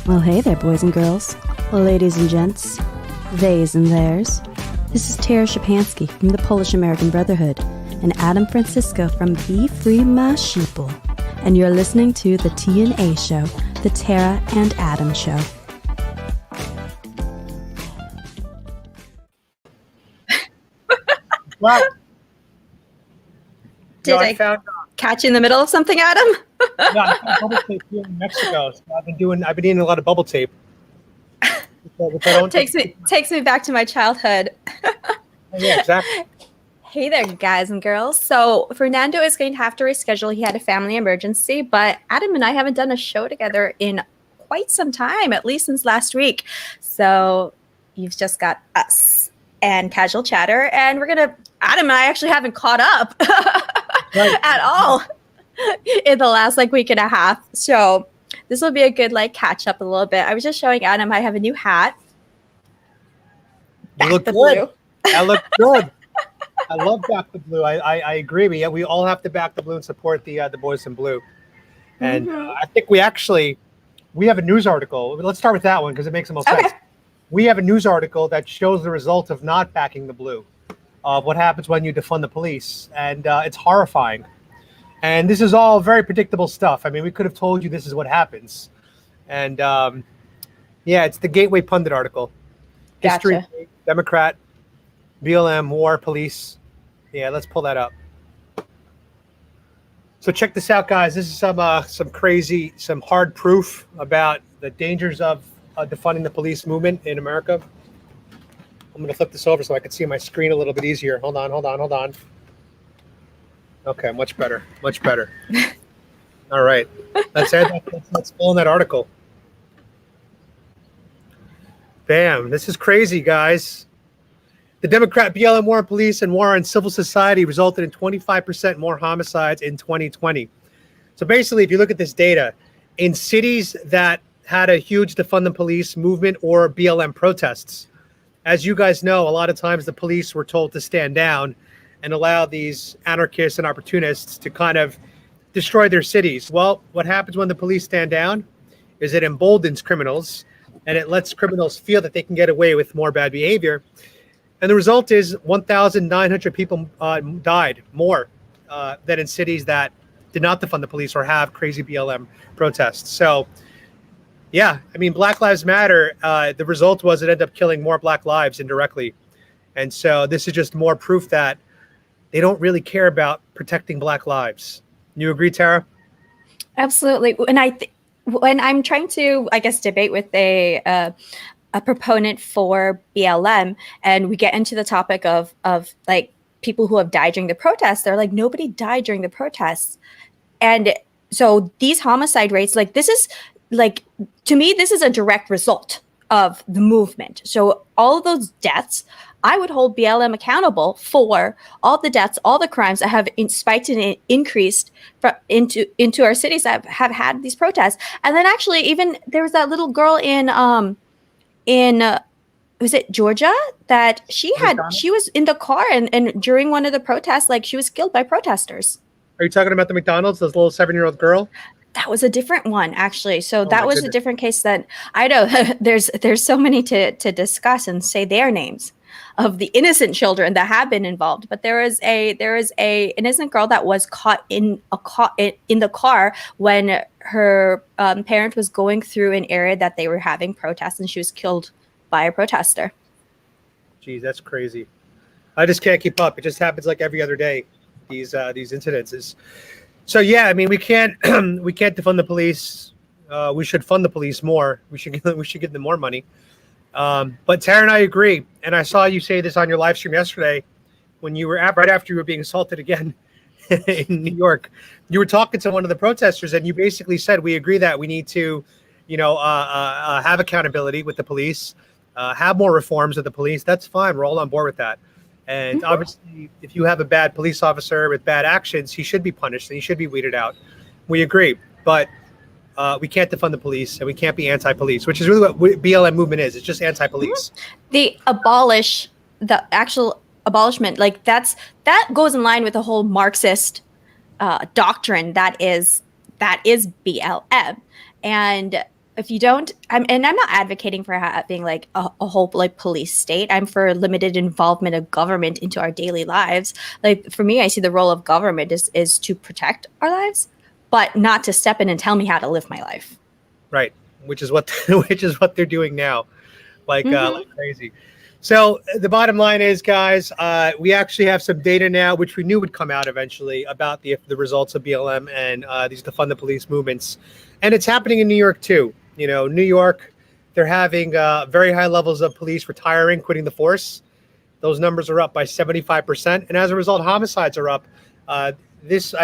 Well, hey there, boys and girls, ladies and gents, theys and theirs. This is Tara Szczepanski from the Polish-American Brotherhood and Adam Francisco from Be Free My Sheeple. And you're listening to the T&A Show, the Tara and Adam Show. Wow. Did I catch you in the middle of something, Adam? No, I found bubble tape here in Mexico. So I've been eating a lot of bubble tape. Takes me back to my childhood. Yeah, exactly. Hey there, guys and girls. So Fernando is going to have to reschedule. He had a family emergency, but Adam and I haven't done a show together in quite some time, at least since last week. So you've just got us and casual chatter, and Adam and I actually haven't caught up at all in the last week and a half. So this will be a good catch up a little bit. I was just showing Adam I have a new hat. You look good. I look good. I love Back the Blue. I agree. We all have to back the blue and support the boys in blue. And I think we have a news article. Let's start with that one because it makes the most sense. We have a news article that shows the result of not backing the blue, of what happens when you defund the police. And it's horrifying. And this is all very predictable stuff. I mean, we could have told you this is what happens. And it's the Gateway Pundit article. Gotcha. History, Democrat, BLM, war, police. Yeah, let's pull that up. So check this out, guys. This is some hard proof about the dangers of defunding the police movement in America. I'm going to flip this over so I can see my screen a little bit easier. Hold on. Okay, much better. All right. Let's pull in that article. Bam. This is crazy, guys. The Democrat BLM war on police and war on civil society resulted in 25% more homicides in 2020. So basically, if you look at this data, in cities that had a huge defund the police movement or BLM protests, as you guys know, a lot of times the police were told to stand down and allow these anarchists and opportunists to kind of destroy their cities. Well, what happens when the police stand down is it emboldens criminals and it lets criminals feel that they can get away with more bad behavior. And the result is 1,900 people died more than in cities that did not defund the police or have crazy BLM protests. So, yeah, I mean, Black Lives Matter, the result was it ended up killing more Black lives indirectly. And so this is just more proof that they don't really care about protecting Black lives. You agree, Tara? Absolutely. And when I'm trying to, debate with a proponent for BLM, and we get into the topic of people who have died during the protests, they're like, nobody died during the protests. And so these homicide rates, this is to me, this is a direct result of the movement. So all of those deaths, I would hold BLM accountable for all the deaths, all the crimes that have spiked and increased into our cities that have had these protests. And then actually, even there was that little girl in was it Georgia that she was in the car and during one of the protests, she was killed by protesters. Are you talking about the McDonald's, this little 7-year-old girl? That was a different one, actually. So that was a different case. That I know there's so many to discuss and say their names of the innocent children that have been involved. But there is a innocent girl that was caught in the car when her parent was going through an area that they were having protests, and she was killed by a protester. Geez, that's crazy. I just can't keep up. It just happens every other day. These incidences. So yeah, I mean, we can't defund the police. We should fund the police more. We should give them more money. But Tara and I agree, and I saw you say this on your live stream yesterday when you were right after you were being assaulted again in New York. You were talking to one of the protesters, and you basically said, "We agree that we need to, have accountability with the police, have more reforms of the police. That's fine. We're all on board with that." And obviously, if you have a bad police officer with bad actions, he should be punished and he should be weeded out. We agree, but we can't defund the police and we can't be anti-police, which is really what BLM movement is. It's just anti-police. The actual abolishment, that goes in line with the whole Marxist doctrine that is BLM. And if you don't, and I'm not advocating for having like a whole like police state. I'm for limited involvement of government into our daily lives. Like for me, I see the role of government is to protect our lives, but not to step in and tell me how to live my life. Right, which is what which is what they're doing now, like crazy. So the bottom line is, guys, we actually have some data now, which we knew would come out eventually, about the results of BLM and these defund the police movements, and it's happening in New York too. You know, New York, they're having very high levels of police retiring, quitting the force. Those numbers are up by 75%, and as a result, homicides are up. I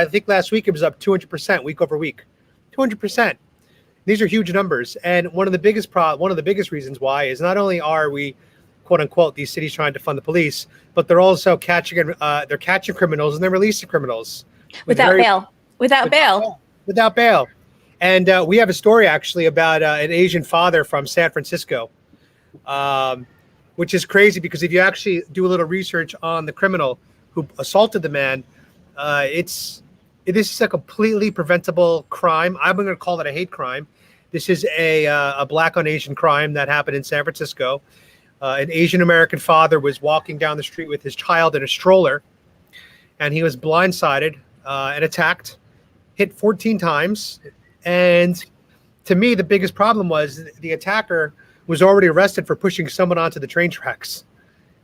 think last week it was up 200% week over week, 200%. These are huge numbers, and one of the biggest reasons why is not only are we, quote unquote, these cities trying to fund the police, but they're also catching criminals and they're releasing criminals without bail. And we have a story actually about an Asian father from San Francisco, which is crazy because if you actually do a little research on the criminal who assaulted the man, this is a completely preventable crime. I'm going to call it a hate crime. This is a black on Asian crime that happened in San Francisco. An Asian American father was walking down the street with his child in a stroller, and he was blindsided and attacked, hit 14 times. And to me, the biggest problem was the attacker was already arrested for pushing someone onto the train tracks.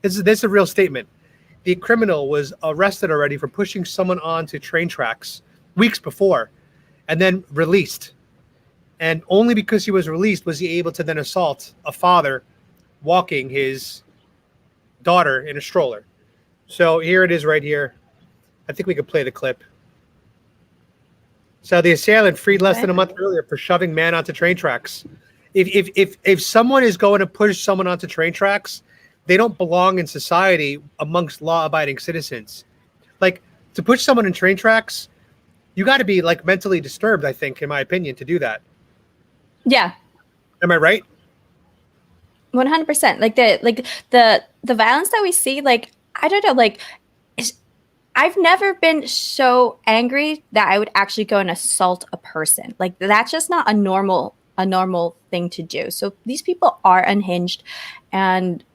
This is a real statement. The criminal was arrested already for pushing someone onto train tracks weeks before and then released. And only because he was released was he able to then assault a father walking his daughter in a stroller. So here it is right here. I think we could play the clip. So the assailant freed less than a month earlier for shoving man onto train tracks. If someone is going to push someone onto train tracks, they don't belong in society amongst law-abiding citizens. Like, to push someone in train tracks, you got to be like mentally disturbed, I think, in my opinion, to do that. Yeah. Am I right? 100%. Like the violence that we see, like, I don't know, like, I've never been so angry that I would actually go and assault a person. Like, that's just not a normal thing to do. So these people are unhinged. And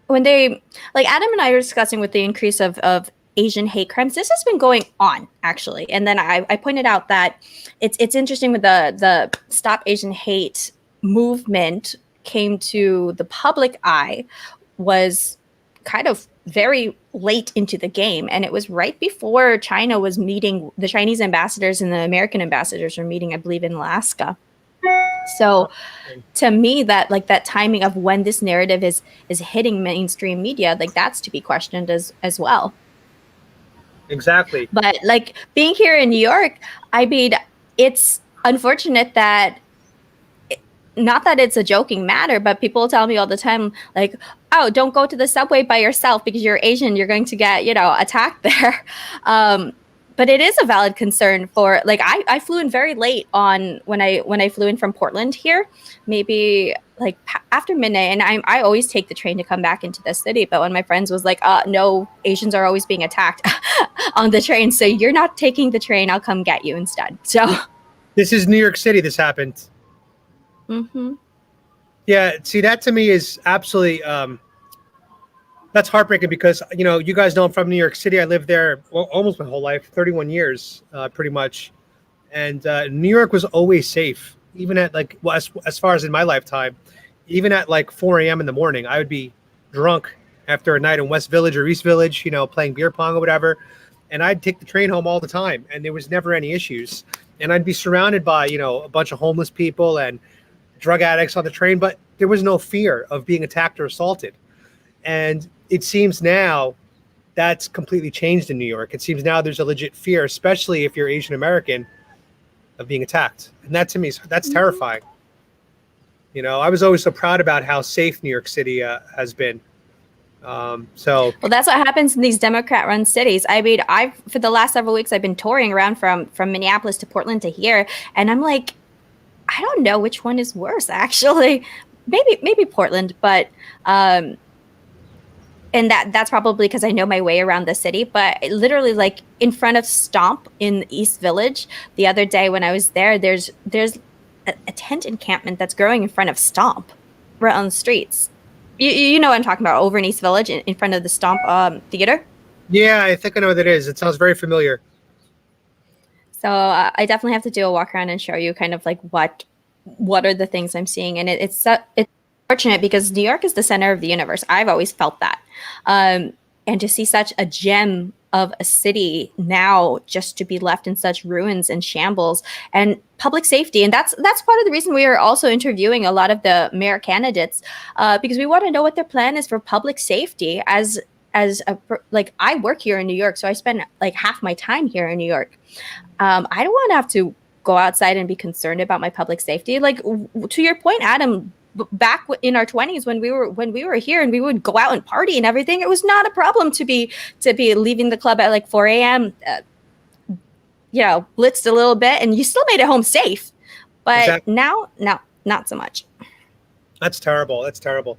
when they, like Adam and I were discussing with the increase of Asian hate crimes, this has been going on actually. And then I pointed out that it's interesting with the Stop Asian Hate movement came to the public eye was kind of very late into the game. And it was right before China was meeting, the Chinese ambassadors and the American ambassadors were meeting, I believe, in Alaska. So to me, that like that timing of when this narrative is hitting mainstream media, like that's to be questioned as well. Exactly. But like being here in New York, I mean, it's unfortunate that not that it's a joking matter, but people tell me all the time, like, oh, don't go to the subway by yourself because you're Asian, you're going to get, attacked there. But it is a valid concern for, like, I flew in very late on when I flew in from Portland here, maybe like after midnight. And I always take the train to come back into the city. But when my friends was like, no, Asians are always being attacked on the train. So you're not taking the train. I'll come get you instead. So this is New York City. This happened. Mm-hmm. Yeah. See, that to me is absolutely, that's heartbreaking because, you guys know I'm from New York City. I lived there almost my whole life, 31 years, pretty much. And New York was always safe, even at as far as in my lifetime, even at like 4 a.m. in the morning, I would be drunk after a night in West Village or East Village, playing beer pong or whatever. And I'd take the train home all the time and there was never any issues. And I'd be surrounded by, a bunch of homeless people and drug addicts on the train, but there was no fear of being attacked or assaulted. And it seems now that's completely changed in New York. It seems now there's a legit fear, especially if you're Asian American, of being attacked. And that to me, that's terrifying. I was always so proud about how safe New York City has been. Well, that's what happens in these Democrat-run cities. I mean, for the last several weeks, I've been touring around from Minneapolis to Portland to here, and I'm like, I don't know which one is worse, actually. Maybe Portland, but and that's probably because I know my way around the city. But literally, like in front of Stomp in East Village the other day when I was there, there's a tent encampment that's growing in front of Stomp, right on the streets. You know what I'm talking about, over in East Village, in front of the Stomp theater. Yeah, I think I know what it is. It sounds very familiar. So I definitely have to do a walk around and show you kind of like what are the things I'm seeing, and it's fortunate because New York is the center of the universe. I've always felt that, and to see such a gem of a city now just to be left in such ruins and shambles, and public safety, and that's part of the reason we are also interviewing a lot of the mayor candidates, because we want to know what their plan is for public safety. Like, I work here in New York, so I spend like half my time here in New York. I don't want to have to go outside and be concerned about my public safety. Like, to your point, Adam, back in our 20s when we were here and we would go out and party and everything, it was not a problem to be leaving the club at like 4 a.m. Blitzed a little bit, and you still made it home safe. But Exactly. now, not so much. That's terrible. That's terrible.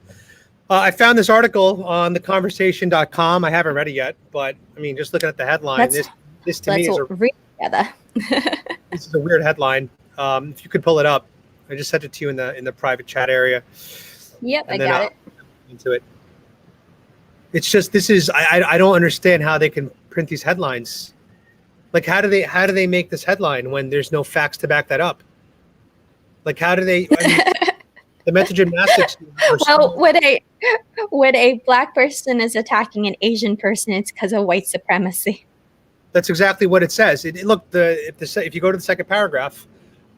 I found this article on theconversation.com. I haven't read it yet, but I mean, just looking at the headline, this to me is read together. this is a weird headline. If you could pull it up, I just sent it to you in the private chat area. Yep, And I got it. Into it. It's just, I don't understand how they can print these headlines. Like, how do they make this headline when there's no facts to back that up? Like, how do they? I mean, the mental gymnastics. Well, when a black person is attacking an Asian person, it's because of white supremacy. That's exactly what it says. Look, if you go to the second paragraph,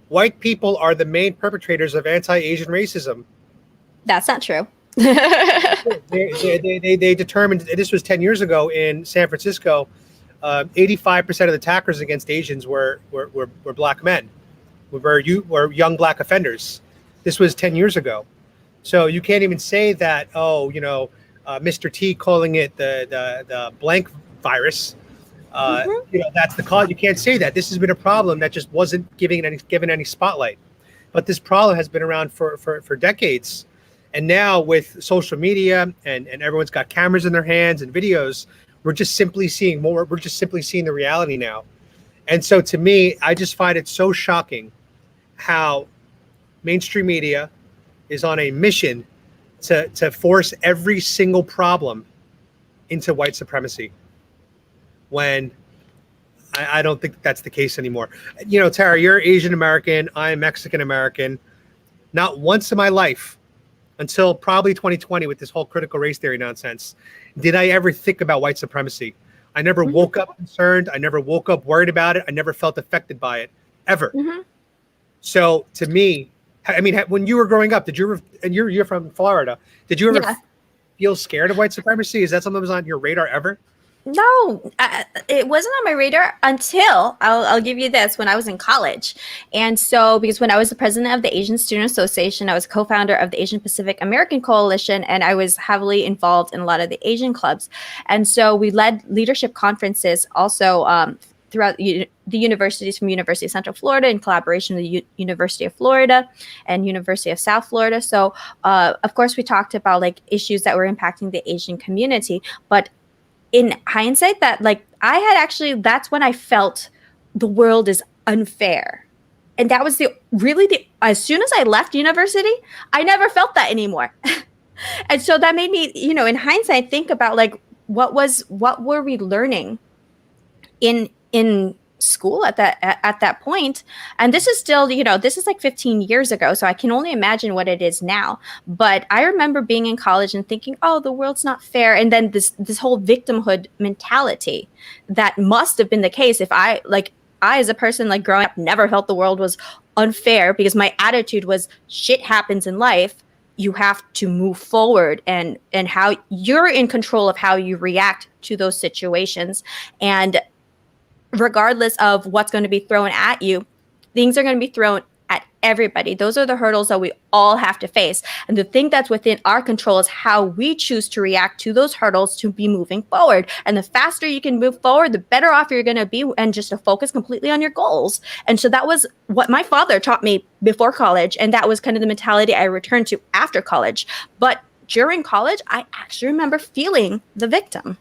white people are the main perpetrators of anti-Asian racism. That's not true. They determined, this was 10 years ago in San Francisco, 85% of the attackers against Asians were black men, were young black offenders. This was 10 years ago. So you can't even say that, Mr. T calling it the blank virus, that's the cause. You can't say that. This has been a problem that just wasn't given any spotlight. But this problem has been around for decades. And now with social media and everyone's got cameras in their hands and videos, we're just simply seeing more. We're just simply seeing the reality now. And so to me, I just find it so shocking how mainstream media is on a mission to force every single problem into white supremacy, when I don't think that's the case anymore. Tara, you're Asian American, I'm Mexican American. Not once in my life, until probably 2020 with this whole critical race theory nonsense, did I ever think about white supremacy. I never woke up concerned. I never woke up worried about it. I never felt affected by it, ever. Mm-hmm. So to me, I mean, when you were growing up, and you're from Florida, did you ever feel scared of white supremacy? Is that something that was on your radar ever? No, it wasn't on my radar until, I'll give you this, when I was in college. And so, because when I was the president of the Asian Student Association, I was co-founder of the Asian Pacific American Coalition, and I was heavily involved in a lot of the Asian clubs. And so we led leadership conferences also throughout the universities, from University of Central Florida in collaboration with the University of Florida and University of South Florida. So, of course, we talked about like issues that were impacting the Asian community, but in hindsight, that's when I felt the world is unfair. And that was as soon as I left university, I never felt that anymore. And so that made me, in hindsight, think about like, what were we learning in school at that point? And this is still, this is like 15 years ago, so I can only imagine what it is now. But I remember being in college and thinking, oh, the world's not fair. And then this whole victimhood mentality that must have been the case if I as a person like growing up never felt the world was unfair, because my attitude was shit happens in life, you have to move forward, and how you're in control of how you react to those situations. And regardless of what's going to be thrown at you, things are going to be thrown at everybody. Those are the hurdles that we all have to face. And the thing that's within our control is how we choose to react to those hurdles to be moving forward. And the faster you can move forward, the better off you're going to be, and just to focus completely on your goals. And so that was what my father taught me before college. And that was kind of the mentality I returned to after college. But during college, I actually remember feeling the victim.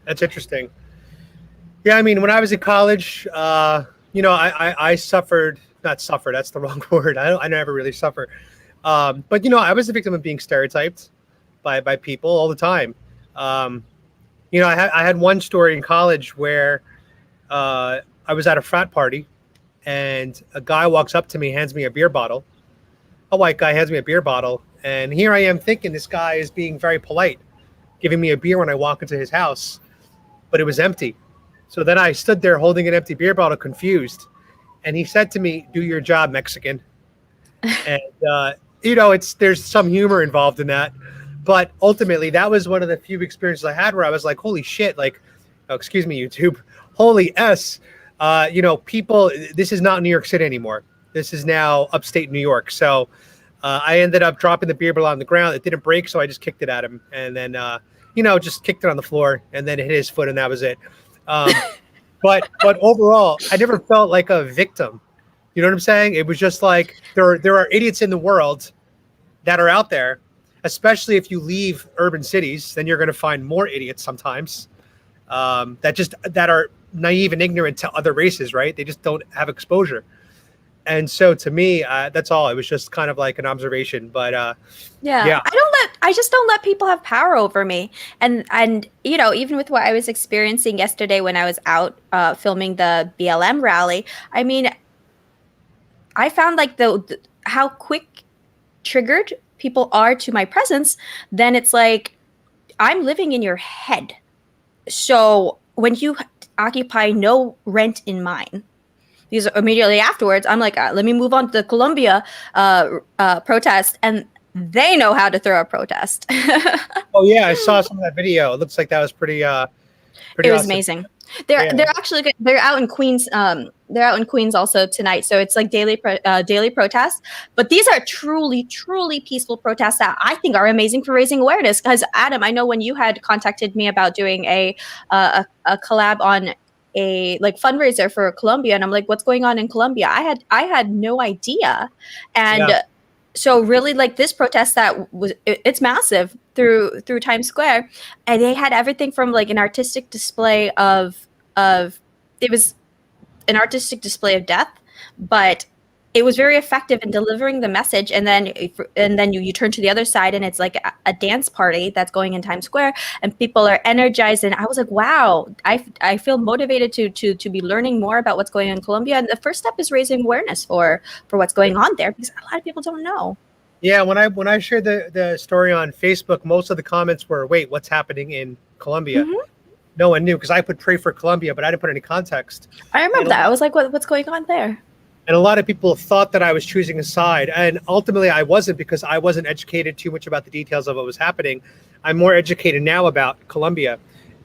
That's interesting. Yeah, I mean, when I was in college, I suffered not suffer. That's the wrong word. I never really suffer. But I was a victim of being stereotyped by people all the time. I had one story in college where I was at a frat party, and a guy walks up to me, hands me a beer bottle. A white guy hands me a beer bottle, and here I am thinking this guy is being very polite, giving me a beer when I walk into his house, but it was empty. So then I stood there holding an empty beer bottle, confused, and he said to me, "Do your job, Mexican." And there's some humor involved in that, but ultimately that was one of the few experiences I had where I was like, "Holy shit!" Like, oh, excuse me, YouTube. Holy S. People. This is not New York City anymore. This is now upstate New York. So I ended up dropping the beer bottle on the ground. It didn't break, so I just kicked it at him, and then just kicked it on the floor, and then it hit his foot, and that was it. But overall, I never felt like a victim. You know what I'm saying? It was just like there are idiots in the world that are out there, especially if you leave urban cities. Then you're going to find more idiots sometimes that are naive and ignorant to other races, right? They just don't have exposure. And so to me, that's all. It was just kind of like an observation. But yeah. I just don't let people have power over me. And even with what I was experiencing yesterday when I was out filming the BLM rally, I mean, I found like the how quick triggered people are to my presence. Then it's like I'm living in your head. So when you occupy no rent in mine, because immediately afterwards, I'm like, let me move on to the Colombia protest, and they know how to throw a protest. Oh yeah, I saw some of that video. It looks like that was pretty. It was awesome. Amazing. They're actually they're out in Queens. They're out in Queens also tonight. So it's like daily protests. But these are truly peaceful protests that I think are amazing for raising awareness. Because Adam, I know when you had contacted me about doing a collab on a like fundraiser for Colombia, and I'm like, what's going on in Colombia? I had no idea. And so really, like, this protest that was it's massive through Times Square, and they had everything from like an artistic display of it was an artistic display of death, but it was very effective in delivering the message. And then you turn to the other side, and it's like a dance party that's going in Times Square, and people are energized. And I was like, wow, I feel motivated to be learning more about what's going on in Colombia. And the first step is raising awareness for what's going on there, because a lot of people don't know. Yeah, when I shared the story on Facebook, most of the comments were, "Wait, what's happening in Colombia?" Mm-hmm. No one knew, because I put "pray for Colombia," but I didn't put any context. I remember that. I was like, what's going on there? And a lot of people thought that I was choosing a side, and ultimately I wasn't, because I wasn't educated too much about the details of what was happening. I'm more educated now about Colombia,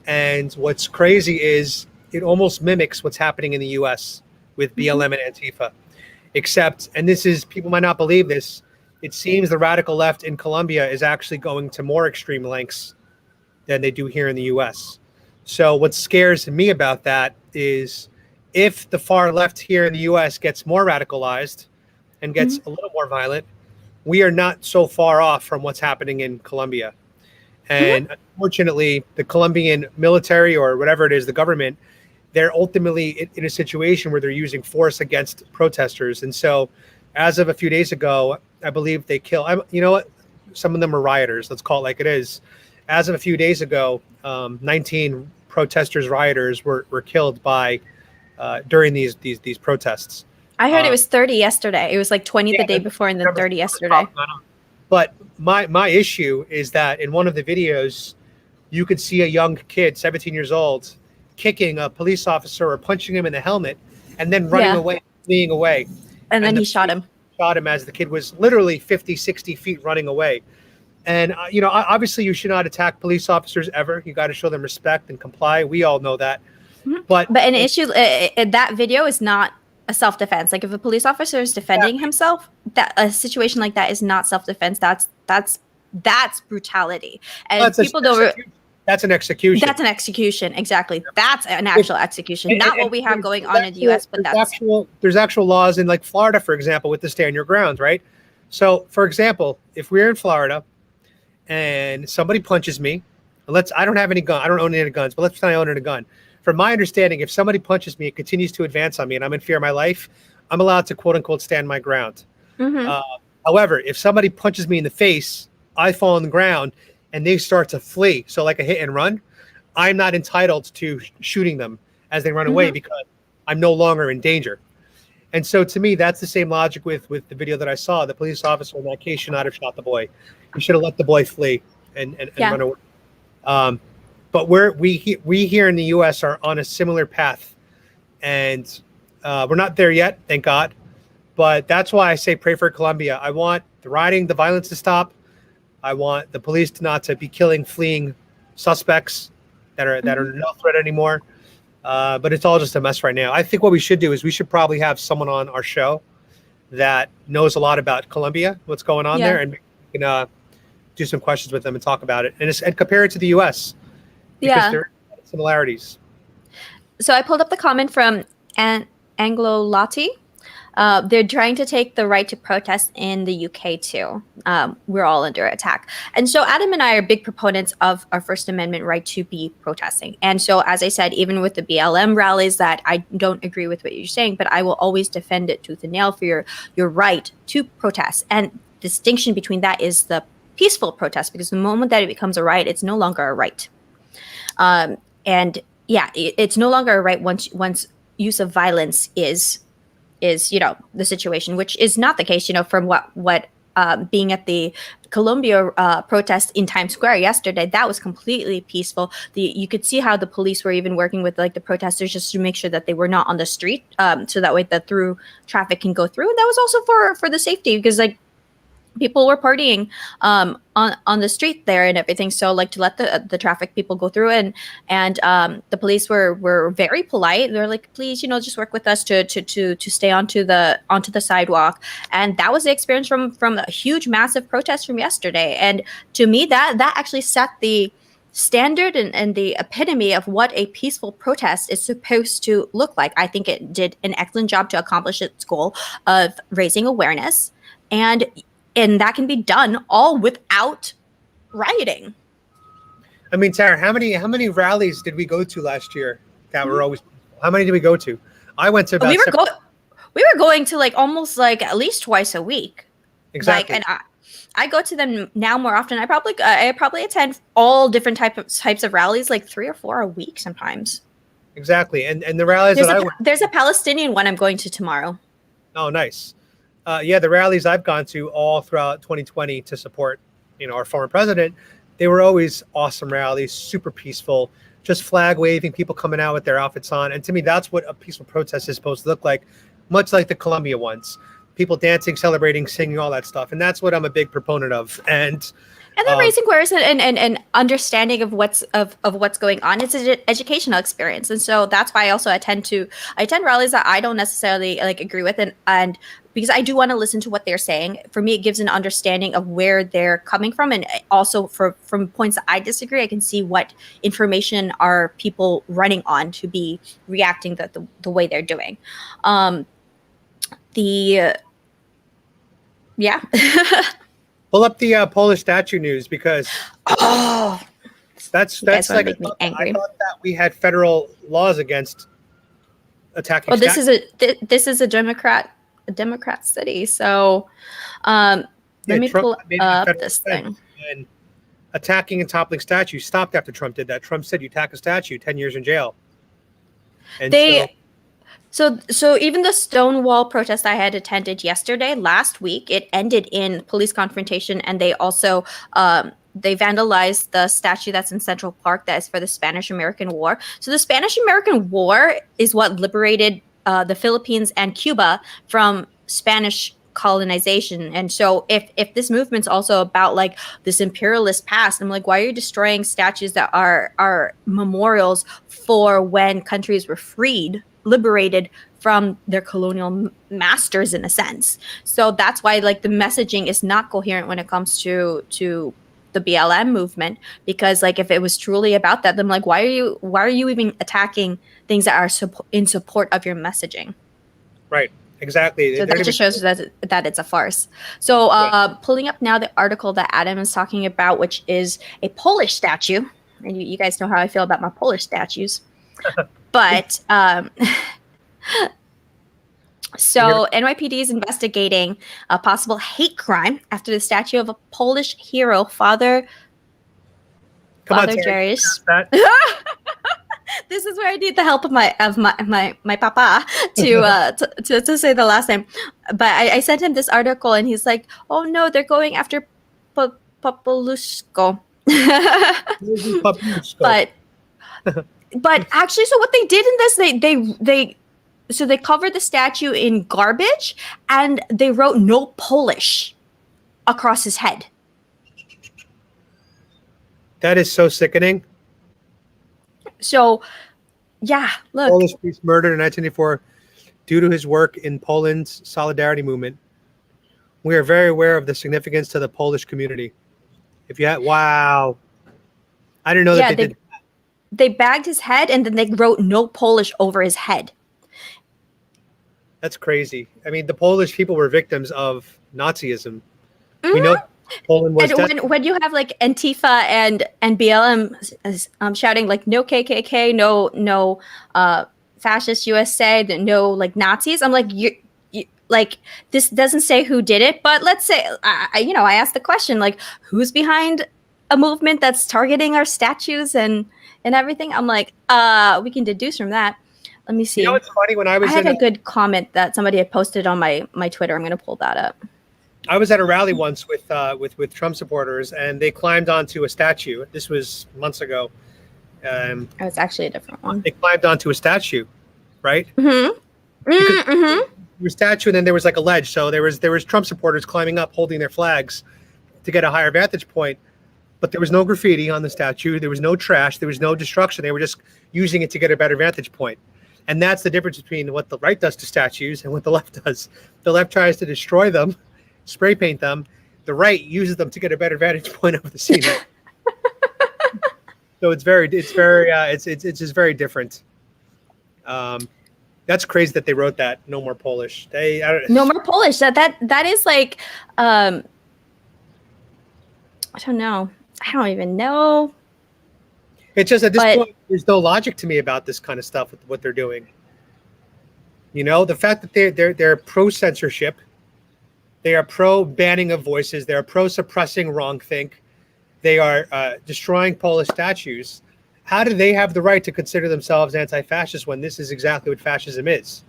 and what's crazy is it almost mimics what's happening in the U.S. with BLM and Antifa, except, and this is, people might not believe this, it seems the radical left in Colombia is actually going to more extreme lengths than they do here in the U.S. So what scares me about that is, if the far left here in the U.S. gets more radicalized and gets a little more violent, we are not so far off from what's happening in Colombia. And unfortunately, the Colombian military, or whatever it is, the government, they're ultimately in a situation where they're using force against protesters. And so as of a few days ago, I believe they killed, you know what? Some of them are rioters. Let's call it like it is. As of a few days ago, 19 protesters, rioters were killed by during these protests. I heard it was 30 yesterday. It was like 20 the day before, and then 30 yesterday. But my issue is that in one of the videos, you could see a young kid, 17 years old, kicking a police officer or punching him in the helmet, and then running away, fleeing away. And then he shot him. Shot him as the kid was literally 50, 60 feet running away. And, obviously you should not attack police officers ever. You got to show them respect and comply. We all know that. But an issue, that video is not a self-defense. Like, if a police officer is defending himself, that a situation like that is not self-defense. That's brutality. And people don't. That's an execution. That's an execution. Exactly. That's an actual execution. Not what we have going on in the U.S., but there's actual laws in, like, Florida, for example, with the stand your ground, right? So, for example, if we're in Florida and somebody punches me, I don't have any gun. I don't own any guns, but let's pretend I own a gun. From my understanding, if somebody punches me, it continues to advance on me, and I'm in fear of my life, I'm allowed to quote unquote stand my ground. Mm-hmm. However, if somebody punches me in the face, I fall on the ground and they start to flee. So like a hit and run, I'm not entitled to shooting them as they run away because I'm no longer in danger. And so to me, that's the same logic with the video that I saw. The police officer in that case should not have shot the boy. He should have let the boy flee and run away. But we here in the U.S. are on a similar path, and we're not there yet, thank God. But that's why I say pray for Colombia. I want the rioting, the violence to stop. I want the police to not to be killing, fleeing suspects that are no threat anymore. But it's all just a mess right now. I think what we should do is we should probably have someone on our show that knows a lot about Colombia, what's going on there, and we can do some questions with them and talk about it and compare it to the U.S. because there are similarities. So I pulled up the comment from Anglo Lottie. They're trying to take the right to protest in the UK too. We're all under attack. And so Adam and I are big proponents of our First Amendment right to be protesting. And so, as I said, even with the BLM rallies that I don't agree with what you're saying, but I will always defend it tooth and nail for your right to protest. And the distinction between that is the peaceful protest, because the moment that it becomes a right, it's no longer a right. It's no longer a right once use of violence is the situation, which is not the case, from what being at the Colombia protest in Times Square yesterday, that was completely peaceful. You could see how the police were even working with the protesters just to make sure that they were not on the street, so that way the through traffic can go through. And that was also for the safety, because people were partying on the street there and everything. So to let the traffic people go through, and the police were very polite. They're like, please, just work with us to stay onto the sidewalk. And that was the experience from a huge, massive protest from yesterday. And to me, that actually set the standard and the epitome of what a peaceful protest is supposed to look like. I think it did an excellent job to accomplish its goal of raising awareness, and that can be done all without rioting. I mean, Tara, how many rallies did we go to last year that were always? How many did we go to? I went to about. We were going to almost at least twice a week. Exactly. And I go to them now more often. I probably attend all different types of rallies, 3 or 4 a week sometimes. Exactly, and the rallies there's a Palestinian one I'm going to tomorrow. Oh, nice. The rallies I've gone to all throughout 2020 to support, our former president, they were always awesome rallies, super peaceful, just flag waving, people coming out with their outfits on. And to me, that's what a peaceful protest is supposed to look like, much like the Columbia ones. People dancing, celebrating, singing, all that stuff. And that's what I'm a big proponent of. And then raising awareness and understanding of what's going on. It's an educational experience, and so that's why I also attend rallies that I don't necessarily agree with, and because I do want to listen to what they're saying. For me, it gives an understanding of where they're coming from, and also from points that I disagree, I can see what information are people running on to be reacting the way they're doing. Pull up the Polish statue news, because that's make me angry. I thought that we had federal laws against attacking. Well, this is a Democrat city, so let me pull up this thing. And attacking and toppling statues stopped after Trump did that. Trump said, "You attack a statue, 10 years in jail." And So even the Stonewall protest I had attended last week, it ended in police confrontation, and they also they vandalized the statue that's in Central Park that is for the Spanish-American War. So the Spanish-American War is what liberated the Philippines and Cuba from Spanish colonization. And so if this movement's also about this imperialist past, I'm why are you destroying statues that are memorials for when countries were liberated from their colonial masters, in a sense? So that's why the messaging is not coherent when it comes to the BLM movement, because if it was truly about that, then why are you even attacking things that are in support of your messaging? Right. Exactly. So that just shows that it's a farce. So pulling up now the article that Adam is talking about, which is a Polish statue. And you guys know how I feel about my Polish statues. But So NYPD is investigating a possible hate crime after the statue of a Polish hero, Father Come on, Terry, Jarish. that. This is where I need the help of my papa to say the last name. But I sent him this article, and he's like, "Oh no, they're going after Popoluszko." but actually, so what they did in this, they covered the statue in garbage, and they wrote "No Polish" across his head. That is so sickening. So, yeah, look. Polish priest murdered in 1984 due to his work in Poland's solidarity movement. We are very aware of the significance to the Polish community. Wow. I didn't know that they did. They bagged his head, and then they wrote "No Polish" over his head. That's crazy. I mean, the Polish people were victims of Nazism. We know Poland was. And when you have like Antifa and BLM shouting like "No KKK, no fascist USA, no like Nazis," I'm like, you like, this doesn't say who did it, but let's say I asked the question, like, who's behind a movement that's targeting our statues and everything. I'm like, we can deduce from that. Let me see. You know what's funny? When I had a good comment that somebody had posted on my Twitter. I'm going to pull that up. I was at a rally once with Trump supporters, and they climbed onto a statue. This was months ago. It's actually a different one. They climbed onto a statue, right? Mm-hmm. There was a statue, and then there was like a ledge. So there was Trump supporters climbing up, holding their flags to get a higher vantage point. But there was no graffiti on the statue. There was no trash. There was no destruction. They were just using it to get a better vantage point. And that's the difference between what the right does to statues and what the left does. The left tries to destroy them, spray paint them. The right uses them to get a better vantage point of the scene. So it's just very different. That's crazy that they wrote that. No more Polish. No more Polish. That is like, I don't know. I don't even know. It's just at this point, there's no logic to me about this kind of stuff with what they're doing. You know, the fact that they're pro censorship, they are pro banning of voices, they are pro suppressing wrongthink, they are destroying Polish statues. How do they have the right to consider themselves anti-fascist when this is exactly what fascism is?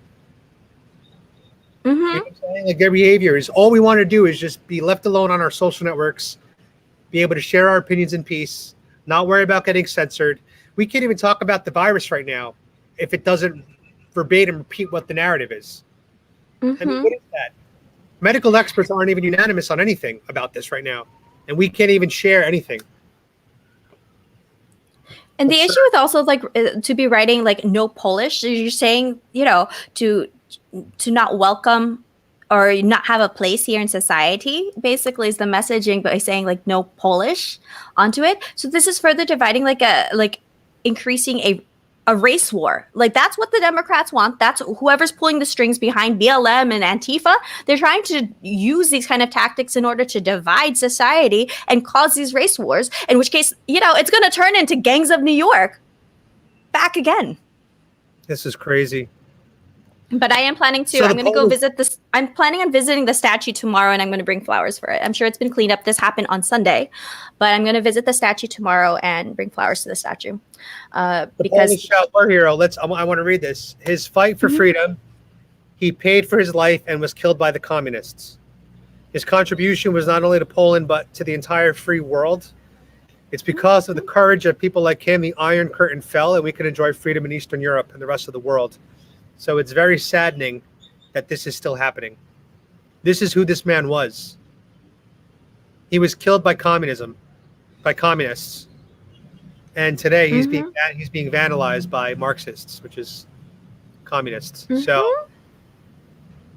Mm-hmm. You know what I'm saying? Like, their behavior is, all we want to do is just be left alone on our social networks, be able to share our opinions in peace, not worry about getting censored. We can't even talk about the virus right now if it doesn't verbatim repeat what the narrative is. Mm-hmm. I mean, what is that? Medical experts aren't even unanimous on anything about this right now, and we can't even share anything. And the issue with also like to be writing like "No Polish," you're saying, to not welcome or not have a place here in society, basically, is the messaging by saying like "No Polish" onto it. So this is further dividing, like increasing a race war. Like, that's what the Democrats want. That's whoever's pulling the strings behind BLM and Antifa. They're trying to use these kind of tactics in order to divide society and cause these race wars, in which case, it's going to turn into gangs of New York back again. This is crazy. But I am planning to. I'm going to go visit this. I'm planning on visiting the statue tomorrow, and I'm going to bring flowers for it. I'm sure it's been cleaned up. This happened on Sunday, but I'm going to visit the statue tomorrow and bring flowers to the statue. The Polish war hero. I want to read this. His fight for freedom. He paid for his life and was killed by the communists. His contribution was not only to Poland but to the entire free world. It's because of the courage of people like him the Iron Curtain fell, and we can enjoy freedom in Eastern Europe and the rest of the world. So it's very saddening that this is still happening. This is who this man was. He was killed by communism, by communists. And today he's being vandalized by Marxists, which is communists. So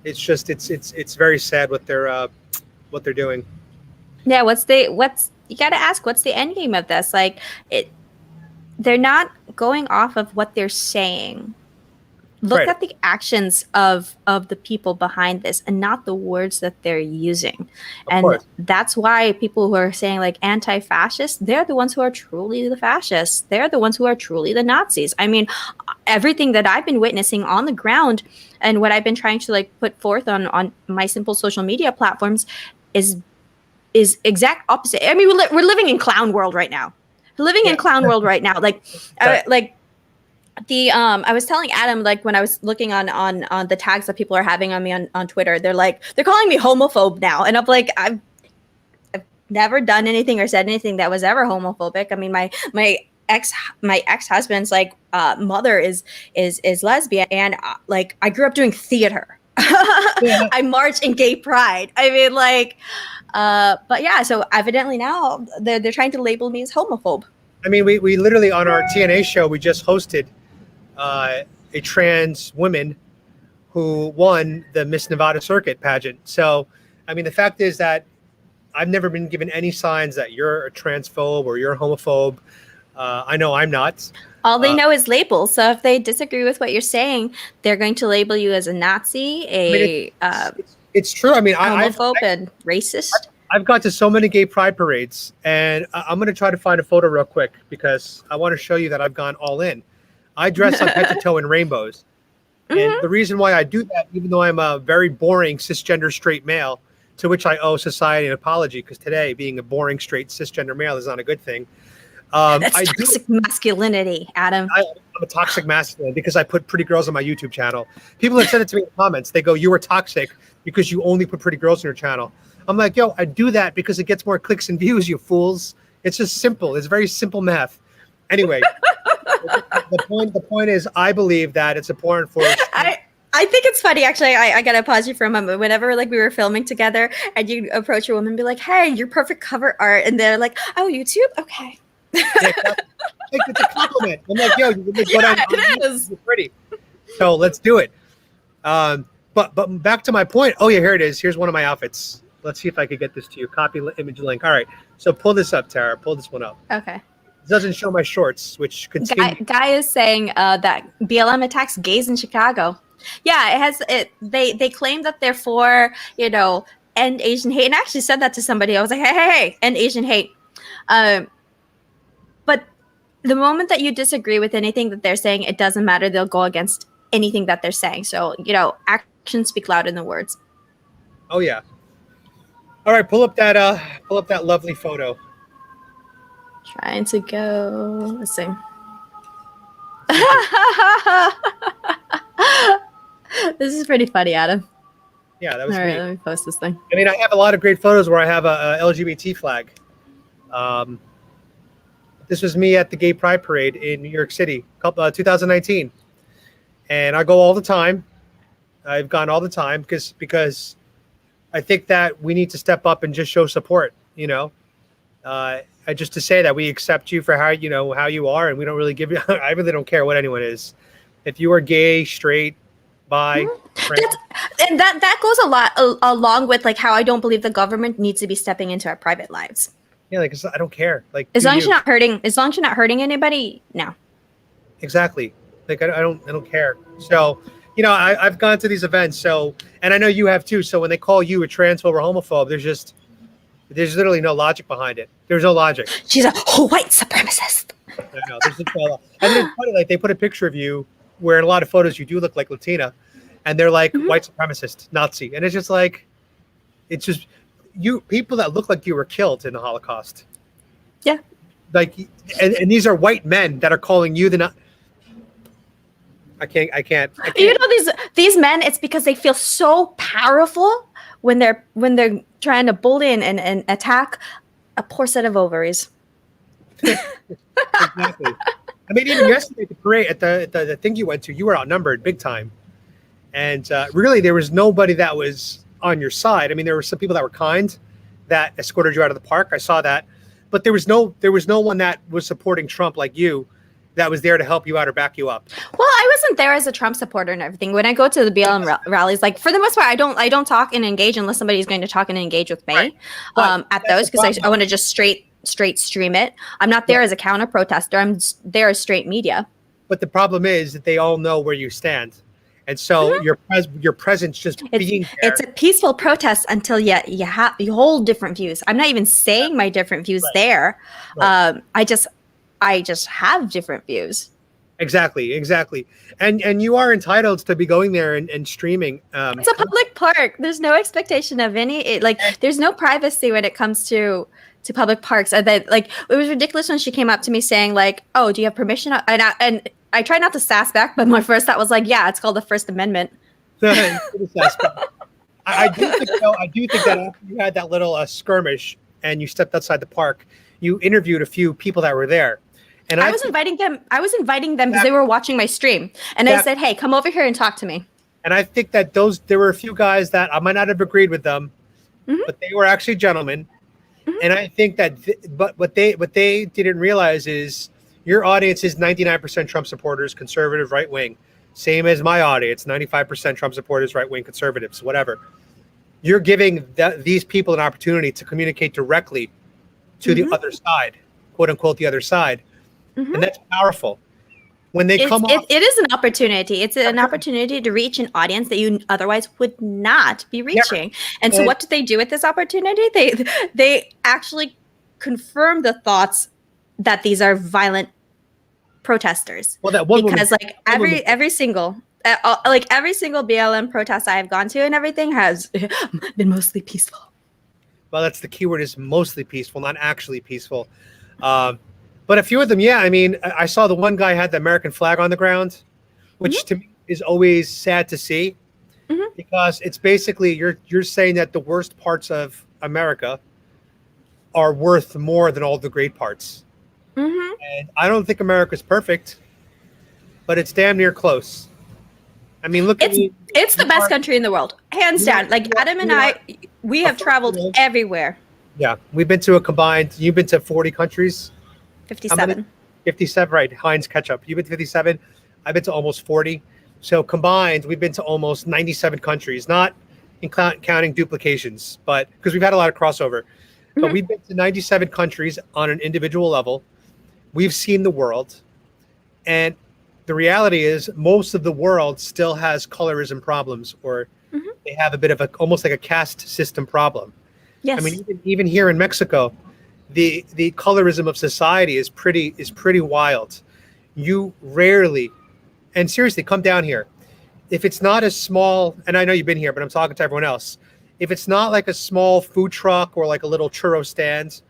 it's just it's very sad what they're doing. Yeah, you got to ask, what's the end game of this? Like, they're not going off of what they're saying. look Right. at the actions of the people behind this and not the words that they're using. Of And course. that's why people who are saying like anti-fascist, they're the ones who are truly the fascists. They're the ones who are truly the Nazis. I mean, everything that I've been witnessing on the ground and what I've been trying to like put forth on my simple social media platforms is exact opposite. I mean, we're living in clown world right now. We're living in clown world right now. Like I was telling Adam, like when I was looking on the tags that people are having on me on Twitter, they're calling me homophobe now, and I'm like, I've never done anything or said anything that was ever homophobic. I mean, my ex-husband's like mother is lesbian, and like I grew up doing theater. Yeah. I march in gay pride. I mean, like, but yeah. So evidently now they're trying to label me as homophobe. I mean, we literally on our TNA show we just hosted a trans woman who won the Miss Nevada Circuit pageant. So, I mean, the fact is that I've never been given any signs that you're a transphobe or you're a homophobe. I know I'm not. All they know is labels. So if they disagree with what you're saying, they're going to label you as a Nazi, it's true. I mean, homophobe, and racist. I've gone to so many gay pride parades, and I'm going to try to find a photo real quick because I want to show you that I've gone all in. I dress on head to toe in rainbows. And the reason why I do that, even though I'm a very boring cisgender straight male, to which I owe society an apology, because today being a boring straight cisgender male is not a good thing. That's toxic masculinity, Adam. I'm a toxic masculine because I put pretty girls on my YouTube channel. People have said it to me in comments. They go, "You were toxic because you only put pretty girls on your channel." I'm like, yo, I do that because it gets more clicks and views, you fools. It's just simple. It's very simple math. Anyway, the point is, I believe that it's important for. I think it's funny, actually. I gotta pause you for a moment. Whenever like we were filming together, and you approach a woman and be like, "Hey, you're perfect cover art," and they're like, "Oh, YouTube, okay." Yeah, it's a compliment. I'm like, yo, it is. You're pretty. So let's do it. But back to my point. Oh yeah, here it is. Here's one of my outfits. Let's see if I could get this to you. Copy image link. All right. So pull this up, Tara. Pull this one up. Okay. It doesn't show my shorts, which continue. Guy is saying that BLM attacks gays in Chicago. Yeah, it has. They claim that they're for end Asian hate, and I actually said that to somebody. I was like, hey, end Asian hate. But the moment that you disagree with anything that they're saying, it doesn't matter. They'll go against anything that they're saying. So actions speak louder than words. Oh yeah. All right, pull up that lovely photo. Trying to go. Let's see. This is pretty funny, Adam. Yeah, that was all right. me. Let me post this thing. I mean, I have a lot of great photos where I have a LGBT flag. This was me at the Gay Pride Parade in New York City, 2019, and I go all the time. I've gone all the time because I think that we need to step up and just show support. Just to say that we accept you for how you are, and we don't really give you. I really don't care what anyone is. If you are gay, straight, bi, trans, and that goes a lot along with like how I don't believe the government needs to be stepping into our private lives. yeah, like I don't care. Like as long as you're not hurting anybody, no. Exactly. Like I don't care. So I've gone to these events. So and I know you have too. So when they call you a transphobe or homophobe, there's literally no logic behind it. There's no logic. She's a white supremacist. I know. There's just no, and then it's funny, like they put a picture of you where in a lot of photos you do look like Latina, and they're like white supremacist, Nazi, and it's just like, it's just you people that look like you were killed in the Holocaust. Yeah. Like, and these are white men that are calling you the Nazi. I can't. These men, it's because they feel so powerful when they're trying to bully and attack a poor set of ovaries. Exactly. I mean, even yesterday at the parade, at the thing you went to, you were outnumbered big time, and really there was nobody that was on your side. I mean, there were some people that were kind that escorted you out of the park. I saw that, but there was no one that was supporting Trump like you, that was there to help you out or back you up. Well, I wasn't there as a Trump supporter and everything. When I go to the BLM rallies, like for the most part, I don't talk and engage unless somebody's going to talk and engage with me at those, because I want to just straight stream it. I'm not there as a counter protester. I'm there as straight media. But the problem is that they all know where you stand. And so your presence just being there. It's a peaceful protest until you hold different views. I'm not even saying my different views there. Right. I just have different views. Exactly. And you are entitled to be going there and streaming. It's a public park. There's no expectation of there's no privacy when it comes to public parks. And it was ridiculous when she came up to me saying like, "Oh, do you have permission?" And I try not to sass back, but my first thought was like, yeah, it's called the First Amendment. I do think that after you had that little skirmish and you stepped outside the park, you interviewed a few people that were there. And I was inviting them because they were watching my stream. And I said, hey, come over here and talk to me. And I think that there were a few guys that I might not have agreed with them, but they were actually gentlemen. And I think that, but what they didn't realize is your audience is 99% Trump supporters, conservative, right wing, same as my audience, 95% Trump supporters, right wing, conservatives, whatever. You're giving these people an opportunity to communicate directly to the other side, quote unquote, the other side, and that's powerful. When they come off, it is an opportunity. It's an opportunity to reach an audience that you otherwise would not be reaching. And so what do they do with this opportunity? They actually confirm the thoughts that these are violent protesters. Well, that one because every single BLM protest I have gone to and everything has been mostly peaceful. Well, that's the key word, is mostly peaceful, not actually peaceful. But a few of them, yeah. I mean, I saw the one guy had the American flag on the ground, which to me is always sad to see, because it's basically you're saying that the worst parts of America are worth more than all the great parts. And I don't think America's perfect, but it's damn near close. I mean, look at me. It's the best country in the world, hands down. Like Adam and I, we have traveled everywhere. Yeah, we've been to a combined. You've been to 40 countries. 57. 57, right? Heinz ketchup. You've been to 57. I've been to almost 40. So combined, we've been to almost 97 countries. Not counting duplications, but because we've had a lot of crossover. But we've been to 97 countries on an individual level. We've seen the world, and the reality is most of the world still has colorism problems, or they have a bit of almost like a caste system problem. Yes. I mean, even here in Mexico, the colorism of society is pretty wild. You rarely, and seriously, come down here. If it's not a small, and I know you've been here, but I'm talking to everyone else. If it's not like a small food truck or like a little churro stand,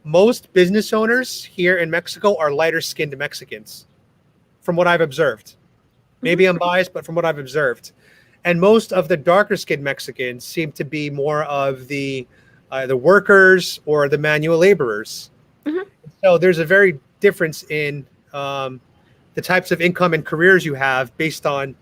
most business owners here in Mexico are lighter skinned Mexicans, from what I've observed. Maybe I'm biased, but from what I've observed. And most of the darker skinned Mexicans seem to be more of the workers or the manual laborers. So there's a very difference in the types of income and careers you have based on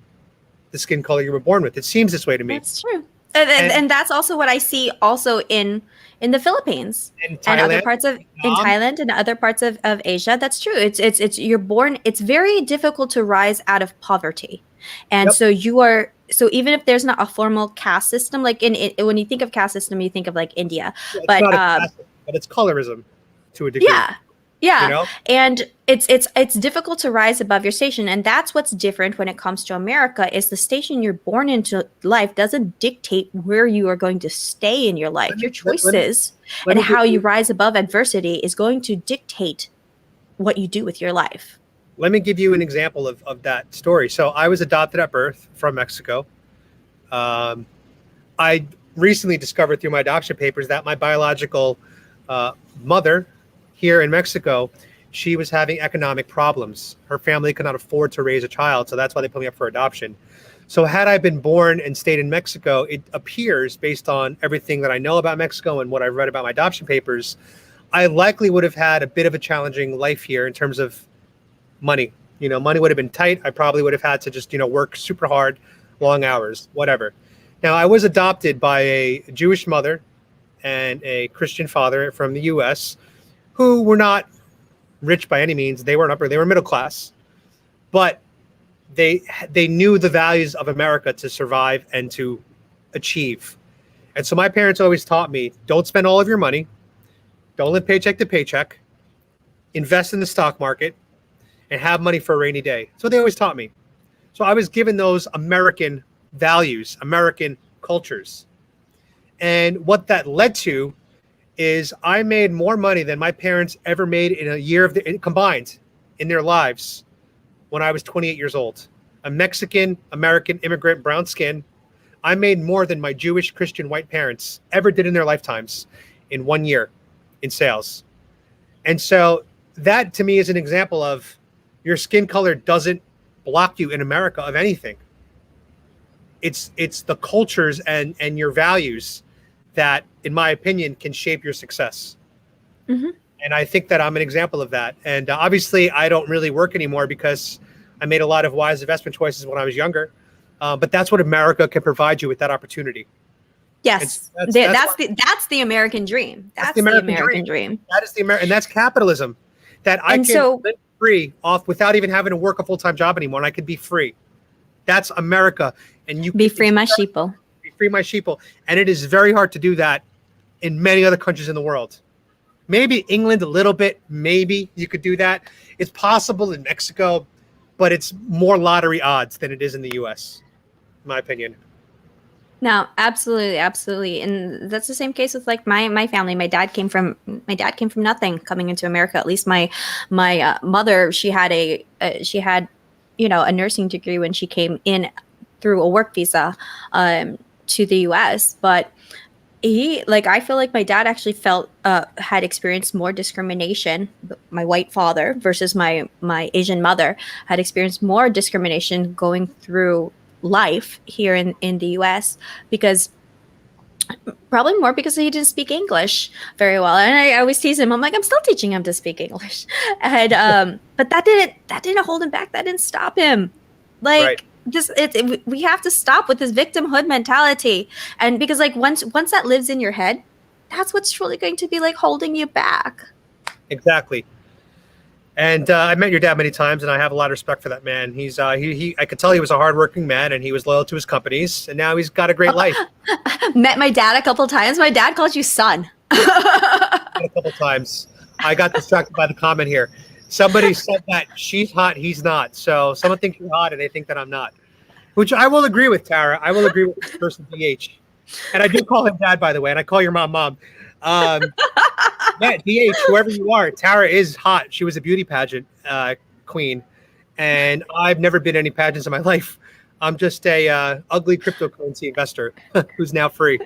the skin color you were born with. It seems this way to me. That's true. And that's also what I see also in the Philippines and other parts of in Thailand and other parts of Asia. That's true. It's you're born. It's very difficult to rise out of poverty, and so even if there's not a formal caste system, like when you think of caste system, you think of like India, but it's colorism to a degree. Yeah, you know? And it's difficult to rise above your station, and that's what's different when it comes to America. Is the station you're born into life doesn't dictate where you are going to stay in your life. Your choices and how you rise above adversity is going to dictate what you do with your life. Let me give you an example of that story. So I was adopted at birth from Mexico. I recently discovered through my adoption papers that my biological mother here in Mexico, she was having economic problems. Her family could not afford to raise a child, so that's why they put me up for adoption. So had I been born and stayed in Mexico, it appears, based on everything that I know about Mexico and what I've read about my adoption papers, I likely would have had a bit of a challenging life here in terms of money. You know, money would have been tight. I probably would have had to just, work super hard, long hours, whatever. Now, I was adopted by a Jewish mother and a Christian father from the U.S., who were not rich by any means. They weren't upper, they were middle class, but they knew the values of America to survive and to achieve. And so my parents always taught me, don't spend all of your money, don't live paycheck to paycheck, invest in the stock market, and have money for a rainy day. That's what they always taught me. So I was given those American values, American cultures. And what that led to is I made more money than my parents ever made in a year combined in their lives when I was 28 years old. A Mexican, American, immigrant, brown skin. I made more than my Jewish, Christian, white parents ever did in their lifetimes in 1 year in sales. And so that to me is an example of your skin color doesn't block you in America of anything. It's the cultures and your values that, in my opinion, can shape your success. Mm-hmm. And I think that I'm an example of that. And obviously, I don't really work anymore because I made a lot of wise investment choices when I was younger. But that's what America can provide you with, that opportunity. Yes, that's the American dream. That's the American dream. That is and that's capitalism. That I can live free off without even having to work a full-time job anymore, and I could be free. That's America. And you be free, my sheeple. Be free, my sheeple. And it is very hard to do that in many other countries in the world. Maybe England a little bit. Maybe you could do that. It's possible in Mexico, but it's more lottery odds than it is in the U.S., in my opinion. No, absolutely, absolutely, and that's the same case with like my family. My dad came from nothing coming into America. At least my mother, she had a nursing degree when she came in through a work visa to the U.S. But I feel like my dad actually had experienced more discrimination. My white father versus my Asian mother had experienced more discrimination going through life here in the US, because probably more because he didn't speak English very well. And I always tease him. I'm like, I'm still teaching him to speak English. And but that didn't hold him back. That didn't stop him. Like right. We have to stop with this victimhood mentality. And because like once that lives in your head, that's what's truly going to be like holding you back. Exactly. And I met your dad many times, and I have a lot of respect for that man. He's I could tell he was a hardworking man, and he was loyal to his companies, and now he's got a great life. Met my dad a couple times. My dad calls you son. A couple times. I got distracted by the comment here. Somebody said that she's hot, he's not. So someone thinks you're hot, and they think that I'm not. Which I will agree with, Tara. I will agree with this person, DH. And I do call him dad, by the way, and I call your mom. Yeah, DH, whoever you are, Tara is hot. She was a beauty pageant queen, and I've never been any pageants in my life. I'm just a ugly cryptocurrency investor who's now free.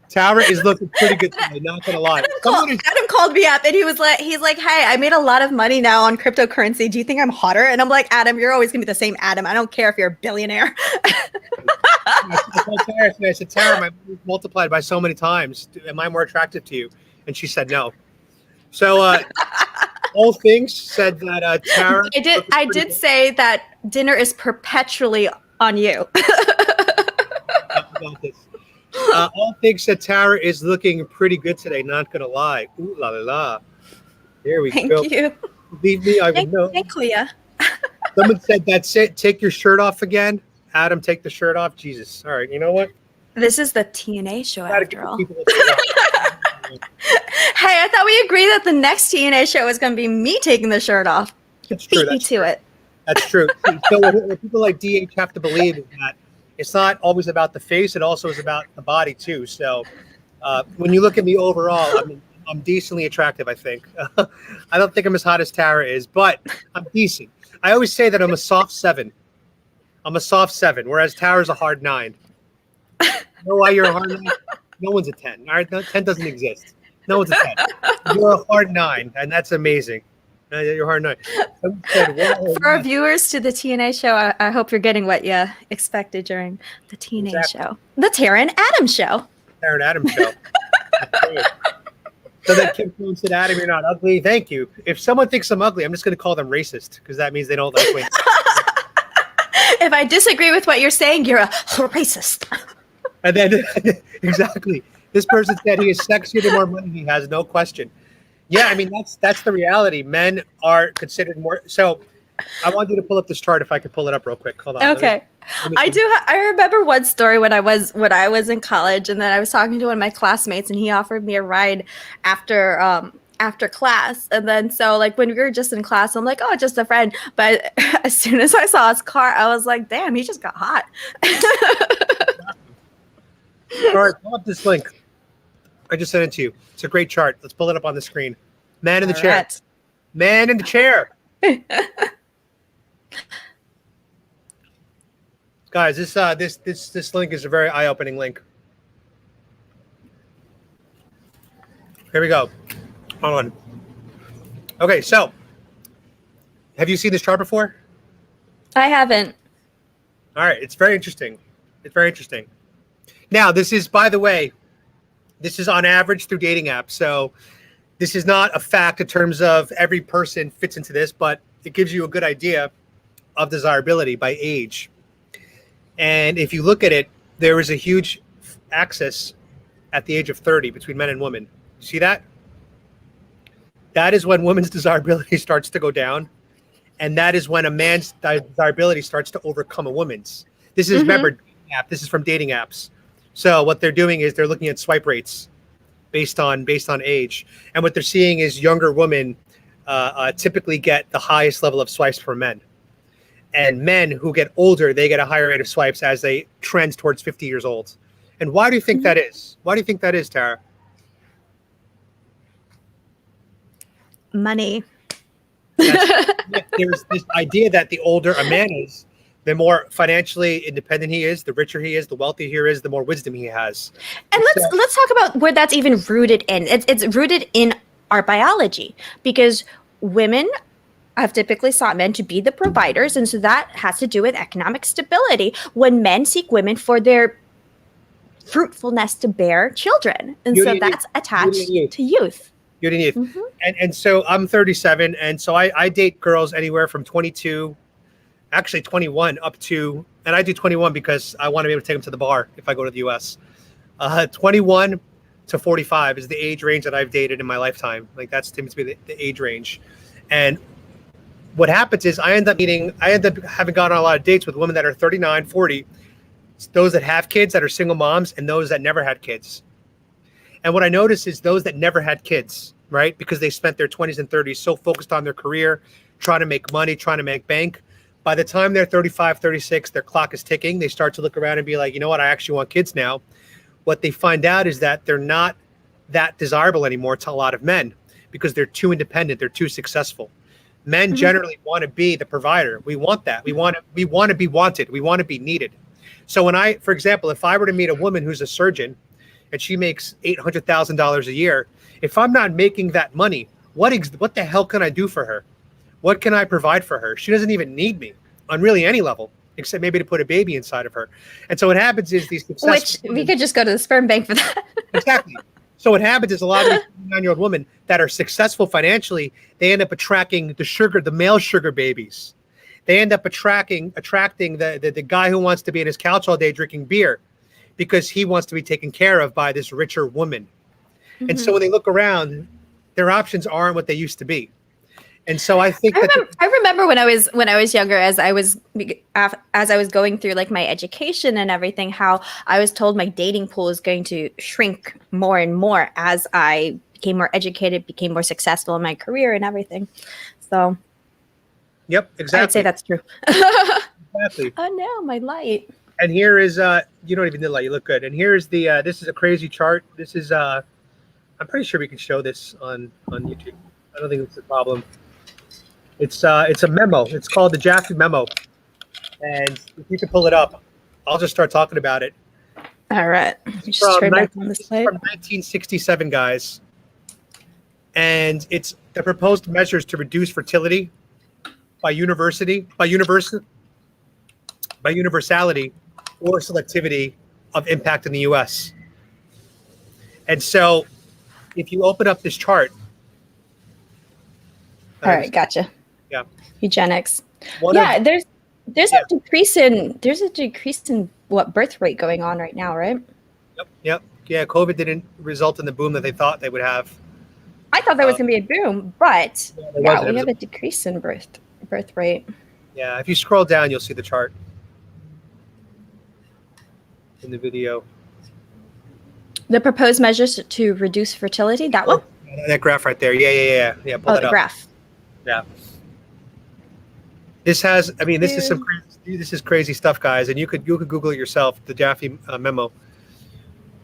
Tara is looking pretty good today, not gonna lie. Adam called me up and he's like, hey, I made a lot of money now on cryptocurrency. Do you think I'm hotter? And I'm like, Adam, you're always gonna be the same Adam. I don't care if you're a billionaire. I said, Tara, my money's multiplied by so many times. Am I more attractive to you? And she said no. So all things said that Tara. I did say that dinner is perpetually on you. All things said Tara is looking pretty good today. Not gonna lie. Ooh la la la. Here we go. Thank you. Believe me, I would know. Thank you. Someone said that's it. Take your shirt off again. Adam, take the shirt off. Jesus. All right. You know what? This is the TNA show after all. Hey, I thought we agreed that the next TNA show is going to be me taking the shirt off. That's true. Beat me to it. That's true. So what people like DH have to believe is that it's not always about the face. It also is about the body too. So when you look at me overall, I'm decently attractive, I think. I don't think I'm as hot as Tara is, but I'm decent. I always say that I'm a soft 7. I'm a soft 7, whereas Tara's a hard 9. You know why you're a hard 9? No one's a 10. All right, no, 10 doesn't exist. No one's a 10. You're a hard 9, and that's amazing. You're a hard 9. For our viewers to the TNA show, I hope you're getting what you expected during the TNA show. The Tara and Adam show. Tara and Adam show. So that Kim Coon said, Adam, you're not ugly. Thank you. If someone thinks I'm ugly, I'm just going to call them racist, because that means they don't like women. If I disagree with what you're saying, you're a racist. And then, exactly. This person said he is sexier the more money he has, no question. Yeah, I mean, that's the reality. Men are considered more. So I want you to pull up this chart if I could pull it up real quick. Hold on. Okay. I remember one story when I was in college, and then I was talking to one of my classmates, and he offered me a ride after after class. And then so like when we were just in class, I'm like, oh, just a friend. But as soon as I saw his car, I was like, damn, he just got hot. All right, pull up this link. I just sent it to you. It's a great chart. Let's pull it up on the screen. Man in the chair. Right. Man in the chair. Guys, this link is a very eye-opening link. Here we go. Hold on. Okay, so have you seen this chart before? I haven't. All right, it's very interesting. It's very interesting. Now, this is, by the way, this is on average through dating apps. So this is not a fact in terms of every person fits into this, but it gives you a good idea of desirability by age. And if you look at it, there is a huge axis at the age of 30 between men and women. See that? That is when women's desirability starts to go down. And that is when a man's desirability starts to overcome a woman's. This is, remember, this is from dating apps. So what they're doing is they're looking at swipe rates based on age. And what they're seeing is younger women typically get the highest level of swipes for men. And men who get older, they get a higher rate of swipes as they trend towards 50 years old. And why do you think that is? Why do you think that is, Tara? Money. There's this idea that the older a man is, the more financially independent he is, the richer he is, the wealthier he is, the more wisdom he has. And let's talk about where that's even rooted in. It's rooted in our biology, because women have typically sought men to be the providers, and so that has to do with economic stability. When men seek women for their fruitfulness to bear children, and so that's attached to youth. And so I'm 37, and so I date girls anywhere from 22, actually 21 up to, and I do 21 because I want to be able to take them to the bar if I go to the US. 21 to 45 is the age range that I've dated in my lifetime. Like that seems to be the age range. And what happens is I end up having gone on a lot of dates with women that are 39, 40, those that have kids that are single moms, and those that never had kids. And what I notice is those that never had kids, right? Because they spent their 20s and 30s so focused on their career, trying to make money, trying to make bank. By the time they're 35, 36, their clock is ticking. They start to look around and be like, you know what? I actually want kids now. What they find out is that they're not that desirable anymore to a lot of men because they're too independent. They're too successful. Men generally want to be the provider. We want that. We want to be wanted. We want to be needed. So when for example, if I were to meet a woman who's a surgeon and she makes $800,000 a year, if I'm not making that money, what the hell can I do for her? What can I provide for her? She doesn't even need me on really any level, except maybe to put a baby inside of her. And so what happens is these successful we could just go to the sperm bank for that. Exactly. So what happens is a lot of these 9-year-old women that are successful financially, they end up attracting the male sugar babies. They end up attracting the guy who wants to be on his couch all day drinking beer because he wants to be taken care of by this richer woman. And so when they look around, their options aren't what they used to be. And so I think I remember when I was younger, as I was going through like my education and everything, how I was told my dating pool is going to shrink more and more as I became more educated, became more successful in my career and everything. So, yep, exactly. I'd say that's true. Exactly. Oh no, my light. And here is you don't even need light. You look good. And here is this is a crazy chart. This is I'm pretty sure we can show this on YouTube. I don't think it's a problem. It's a memo. It's called the daffy memo. And if you can pull it up, I'll just start talking about it. All right. Let me just turn back on this slide. From 1967, guys. And it's the proposed measures to reduce fertility by universality or selectivity of impact in the U.S. And so if you open up this chart. All right, gotcha. Yeah. Eugenics. There's a decrease in what birth rate going on right now, right? Yep. Yeah, COVID didn't result in the boom that they thought they would have. I thought there was going to be a boom, but we have a decrease in birth rate. Yeah, if you scroll down, you'll see the chart in the video. The proposed measures to reduce fertility, that one? That graph right there. Yeah. Pull Oh, that the up. graph. Yeah. This has, I mean, this is crazy stuff, guys. And you could Google it yourself, the Daffy memo.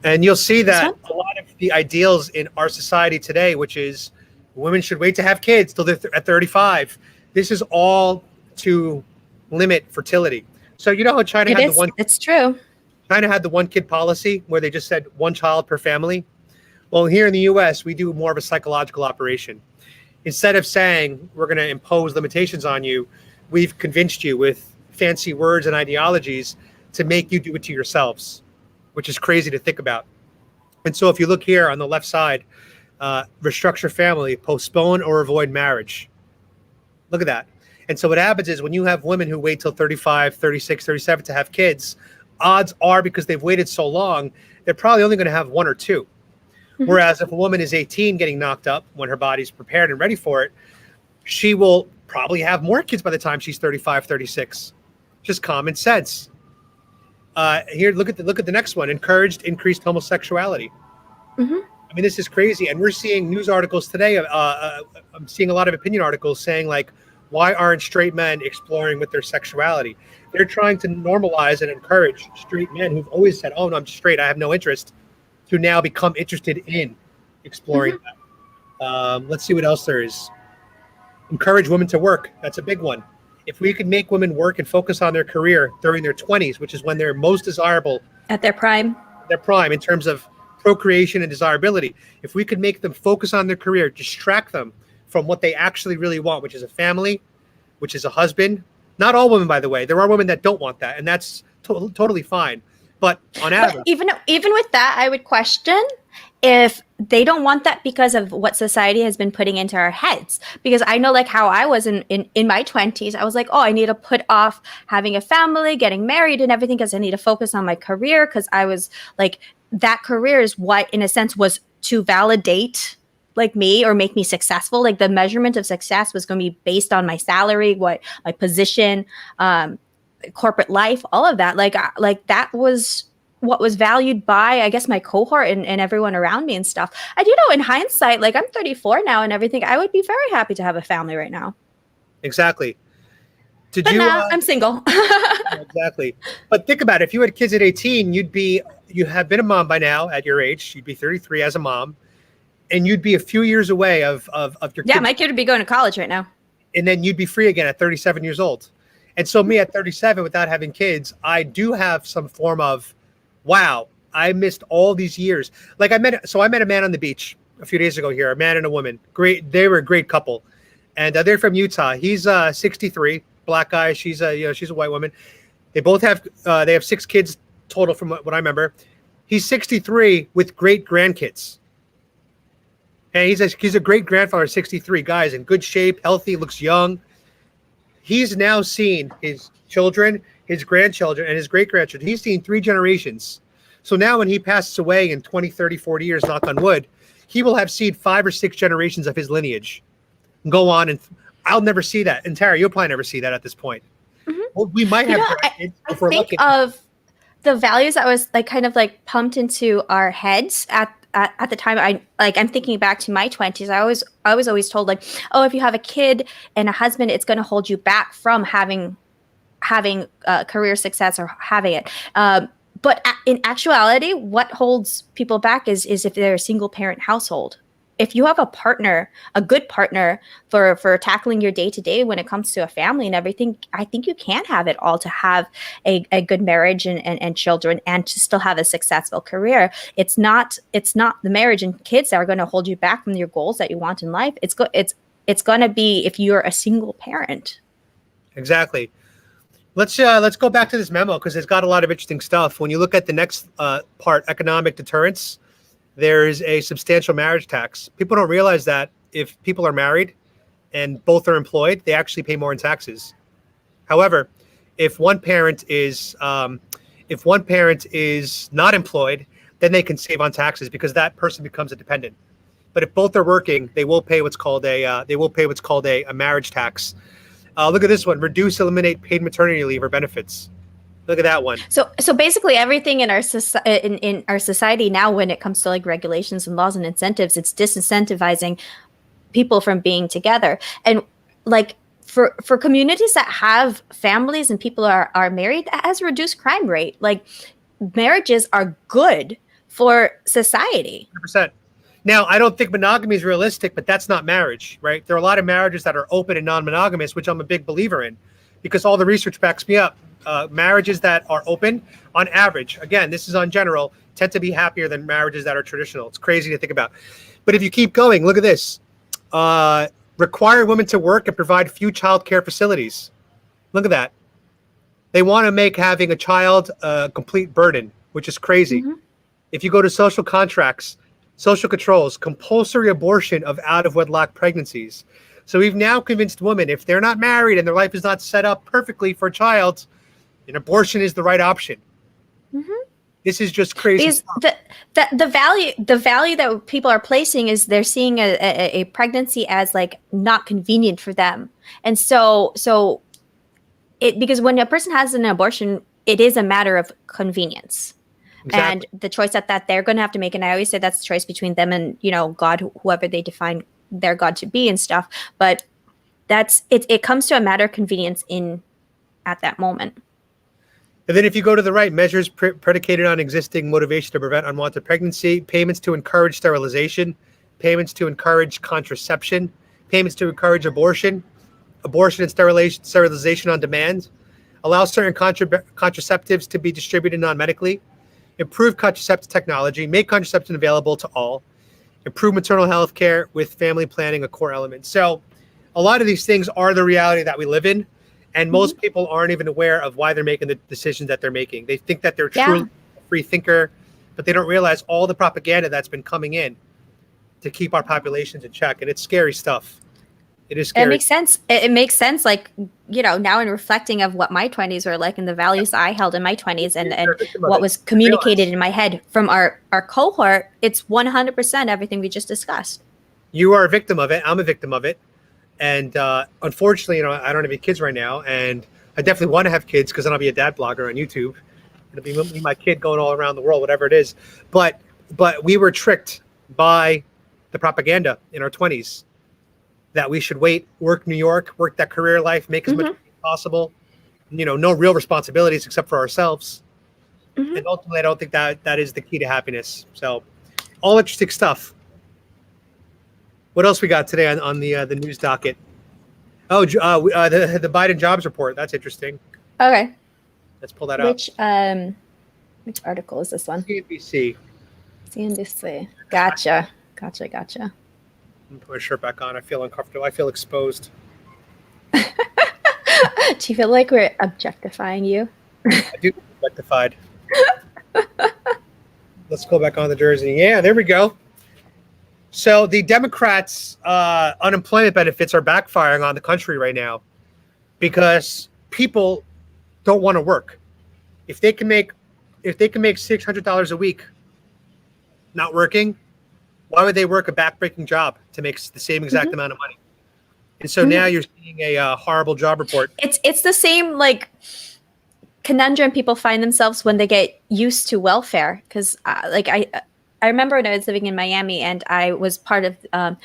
And you'll see This that one? a lot of the ideals in our society today, which is women should wait to have kids till they're at 35. This is all to limit fertility. So you know how China had the one It's true. China had the one kid policy where they just said one child per family. Well, here in the US, we do more of a psychological operation. Instead of saying we're going to impose limitations on you, we've convinced you with fancy words and ideologies to make you do it to yourselves, which is crazy to think about. And so if you look here on the left side, restructure family, postpone or avoid marriage. Look at that. And so what happens is when you have women who wait till 35, 36, 37 to have kids, odds are because they've waited so long, they're probably only going to have one or two. Mhm. Whereas if a woman is 18 getting knocked up when her body's prepared and ready for it, she will probably have more kids by the time she's 35, 36. Just common sense. Here, look at the next one. Encouraged increased homosexuality. Mhm. I mean, this is crazy. And we're seeing news articles today. I'm seeing a lot of opinion articles saying, like, why aren't straight men exploring with their sexuality? They're trying to normalize and encourage straight men who've always said, oh, no, I'm straight, I have no interest, to now become interested in exploring that. Let's see what else there is. Encourage women to work. That's a big one. If we could make women work and focus on their career during their 20s, which is when they're most desirable, At their prime. their prime in terms of procreation and desirability, if we could make them focus on their career, distract them from what they actually really want, which is a family, which is a husband. Not all women, by the way. There are women that don't want that, and that's totally fine. But on average, But even with that, I would question if they don't want that because of what society has been putting into our heads. Because I know, like, how I was in my 20s, I was like, oh, I need to put off having a family, getting married and everything because I need to focus on my career, because I was like, that career is what, in a sense, was to validate like me or make me successful. Like the measurement of success was going to be based on my salary, what my position, corporate life, all of that. Like that was what was valued by, I guess, my cohort and everyone around me and stuff. I do know in hindsight, like I'm 34 now and everything, I would be very happy to have a family right now. exactly. Did But you? now I'm single. Exactly. But think about it. If you had kids at 18, you have been a mom by now at your age. You'd be 33 as a mom, and you'd be a few years away of your Yeah, kid. my kid would be going to college right now. And then you'd be free again at 37 years old. And so me at 37 without having kids, I do have some form of, wow, I missed all these years. Like I met a man on the beach a few days ago here, a man and a woman. Great. They were a great couple. And they're from Utah. He's 63, black guy. She's a white woman. They both have, they have 6 kids total from what I remember. He's 63 with great grandkids. And he's a great grandfather, 63, guys, in good shape, healthy, looks young. He's now seen his children, his grandchildren, and his great-grandchildren. He's seen 3 generations. So now when he passes away in 20, 30, 40 years, knock on wood, he will have seen 5 or 6 generations of his lineage go on. And I'll never see that. And Tara, you'll probably never see that at this point. Mm-hmm. Well, we might have I think of the values that was like kind of like pumped into our heads at the time. I'm thinking back to my 20s. I was always told, like, oh, if you have a kid and a husband, it's going to hold you back from having career success or having it. But in actuality, what holds people back is if they're a single parent household. If you have a partner, a good partner for tackling your day to day when it comes to a family and everything, I think you can have it all to have a good marriage and children and to still have a successful career. It's not the marriage and kids that are going to hold you back from your goals that you want in life. It's going to be if you're a single parent. Exactly. Let's go back to this memo because it's got a lot of interesting stuff. When you look at the next part, economic deterrence, there is a substantial marriage tax. People don't realize that if people are married and both are employed, they actually pay more in taxes. However, if one parent is not employed, then they can save on taxes because that person becomes a dependent. But if both are working, they will pay what's called a marriage tax. Look at this one: reduce, eliminate paid maternity leave or benefits. Look at that one. So basically everything in our in our society now, when it comes to like regulations and laws and incentives, it's disincentivizing people from being together. And like for communities that have families and people are married, that has a reduced crime rate. Like marriages are good for society. 100%. Now, I don't think monogamy is realistic, but that's not marriage, right? There are a lot of marriages that are open and non-monogamous, which I'm a big believer in, because all the research backs me up. Marriages that are open, on average, again, this is on general, tend to be happier than marriages that are traditional. It's crazy to think about. But if you keep going, look at this. Require women to work and provide few child care facilities. Look at that. They want to make having a child a complete burden, which is crazy. Mm-hmm. If you go to social contracts, social controls, compulsory abortion of out-of-wedlock pregnancies. So we've now convinced women, if they're not married and their life is not set up perfectly for a child, an abortion is the right option. Mm-hmm. This is just crazy. The value that people are placing is they're seeing a pregnancy as like not convenient for them, and so it, because when a person has an abortion, it is a matter of convenience. Exactly. And the choice that they're going to have to make, and I always say that's the choice between them and, you know, God, whoever they define their God to be and stuff. But that's it comes to a matter of convenience at that moment. And then if you go to the right, measures predicated on existing motivation to prevent unwanted pregnancy, payments to encourage sterilization, payments to encourage contraception, payments to encourage abortion and sterilization on demand, allow certain contraceptives to be distributed non-medically, improve contraceptive technology, make contraception available to all, improve maternal health care with family planning a core element. So a lot of these things are the reality that we live in. And most mm-hmm. people aren't even aware of why they're making the decisions that they're making. They think that they're truly a free thinker, but they don't realize all the propaganda that's been coming in to keep our populations in check. And it's scary stuff. It is scary. It makes sense. It makes sense. Like, you know, now in reflecting of what my 20s were like and the values I held in my 20s and what was communicated in my head from our cohort, it's 100% everything we just discussed. You are a victim of it. I'm a victim of it. And unfortunately, you know, I don't have any kids right now, and I definitely want to have kids because then I'll be a dad blogger on YouTube. It'll be my kid going all around the world, whatever it is. But we were tricked by the propaganda in our 20s that we should wait, work New York, work that career life, make as much as possible. You know, no real responsibilities except for ourselves. Mm-hmm. And ultimately, I don't think that is the key to happiness. So, all interesting stuff. What else we got today on the news docket? Oh, the Biden jobs report. That's interesting. Okay. Let's pull that up. Which article is this one? CNBC. Gotcha. I'm put my shirt back on. I feel uncomfortable. I feel exposed. Do you feel like we're objectifying you? I do feel objectified. Let's go back on the jersey. Yeah, there we go. So the Democrats' unemployment benefits are backfiring on the country right now because people don't want to work. If they can make $600 a week not working, why would they work a backbreaking job to make the same exact amount of money? And so now you're seeing a horrible job report. It's the same like conundrum people find themselves when they get used to welfare. Because I remember when I was living in Miami and I was part of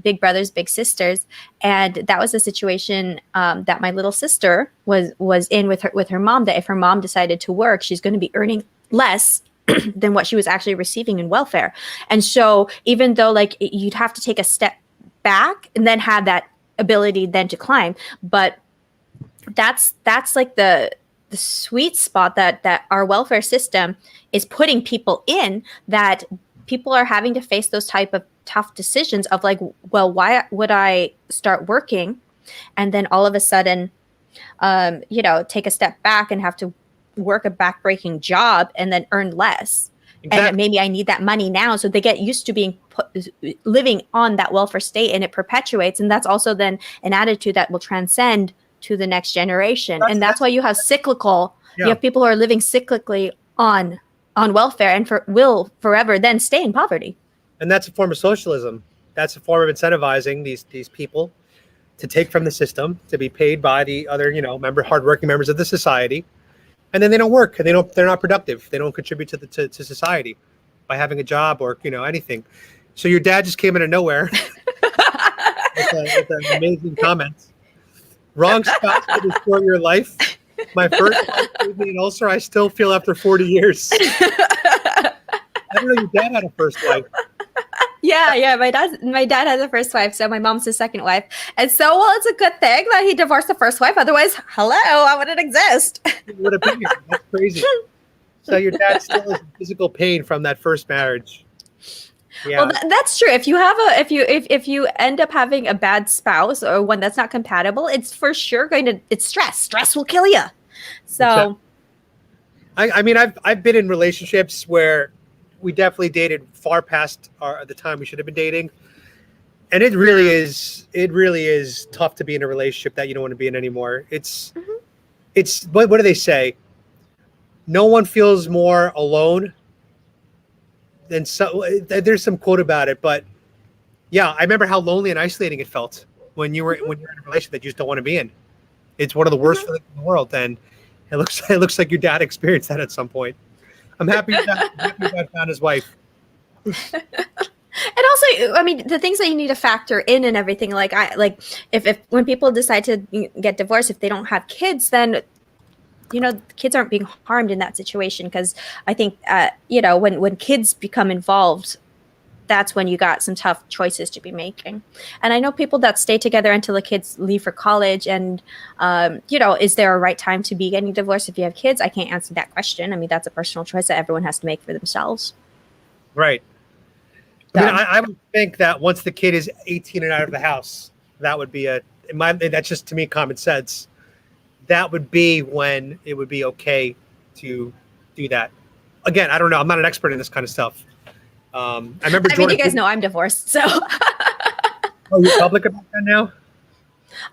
Big Brothers Big Sisters, and that was a situation that my little sister was in with her mom. That if her mom decided to work, she's going to be earning less than what she was actually receiving in welfare. And so even though like you'd have to take a step back and then have that ability then to climb, but that's like the sweet spot that our welfare system is putting people in, that people are having to face those type of tough decisions of like, well, why would I start working and then all of a sudden take a step back and have to work a backbreaking job and then earn less. Exactly. And maybe I need that money now. So they get used to living on that welfare state, and it perpetuates. And that's also then an attitude that will transcend to the next generation. That's why you have cyclical, you have people who are living cyclically on welfare and will forever then stay in poverty. And that's a form of socialism. That's a form of incentivizing these people to take from the system, to be paid by the other, hardworking members of the society. and then they don't work, and they're not productive. They don't contribute to society by having a job or anything. So your dad just came out of nowhere with an amazing comment. Wrong spouse to destroy your life. My first wife gave me an ulcer. I still feel after 40 years. I don't know. Your dad had a first wife. Yeah. My dad has a first wife, so my mom's his second wife. And so, well, it's a good thing that he divorced the first wife. Otherwise, hello, I wouldn't exist. It would have been here. That's crazy. So your dad still is in physical pain from that first marriage. Yeah. Well, that's true. If you have if you end up having a bad spouse or one that's not compatible, it's for sure it's stress. Stress will kill you. So, I mean, I've been in relationships where we definitely dated far past the time we should have been dating, and it really is tough to be in a relationship that you don't want to be in anymore. It's what do they say? No one feels more alone. And so there's some quote about it, but yeah, I remember how lonely and isolating it felt when you're in a relationship that you just don't want to be in. It's one of the worst feelings in the world, and it looks like your dad experienced that at some point. I'm happy that found his wife. And also, I mean, the things that you need to factor in and everything, like if when people decide to get divorced, if they don't have kids, then the kids aren't being harmed in that situation, because I think when kids become involved, that's when you got some tough choices to be making. And I know people that stay together until the kids leave for college, and is there a right time to be getting divorced if you have kids? I can't answer that question. I mean, that's a personal choice that everyone has to make for themselves. Right. I would think that once the kid is 18 and out of the house, that would be that's just, to me, common sense. That would be when it would be okay to do that. Again, I don't know. I'm not an expert in this kind of stuff. I remember. I mean, you guys know I'm divorced, so. Oh, you're public about that now?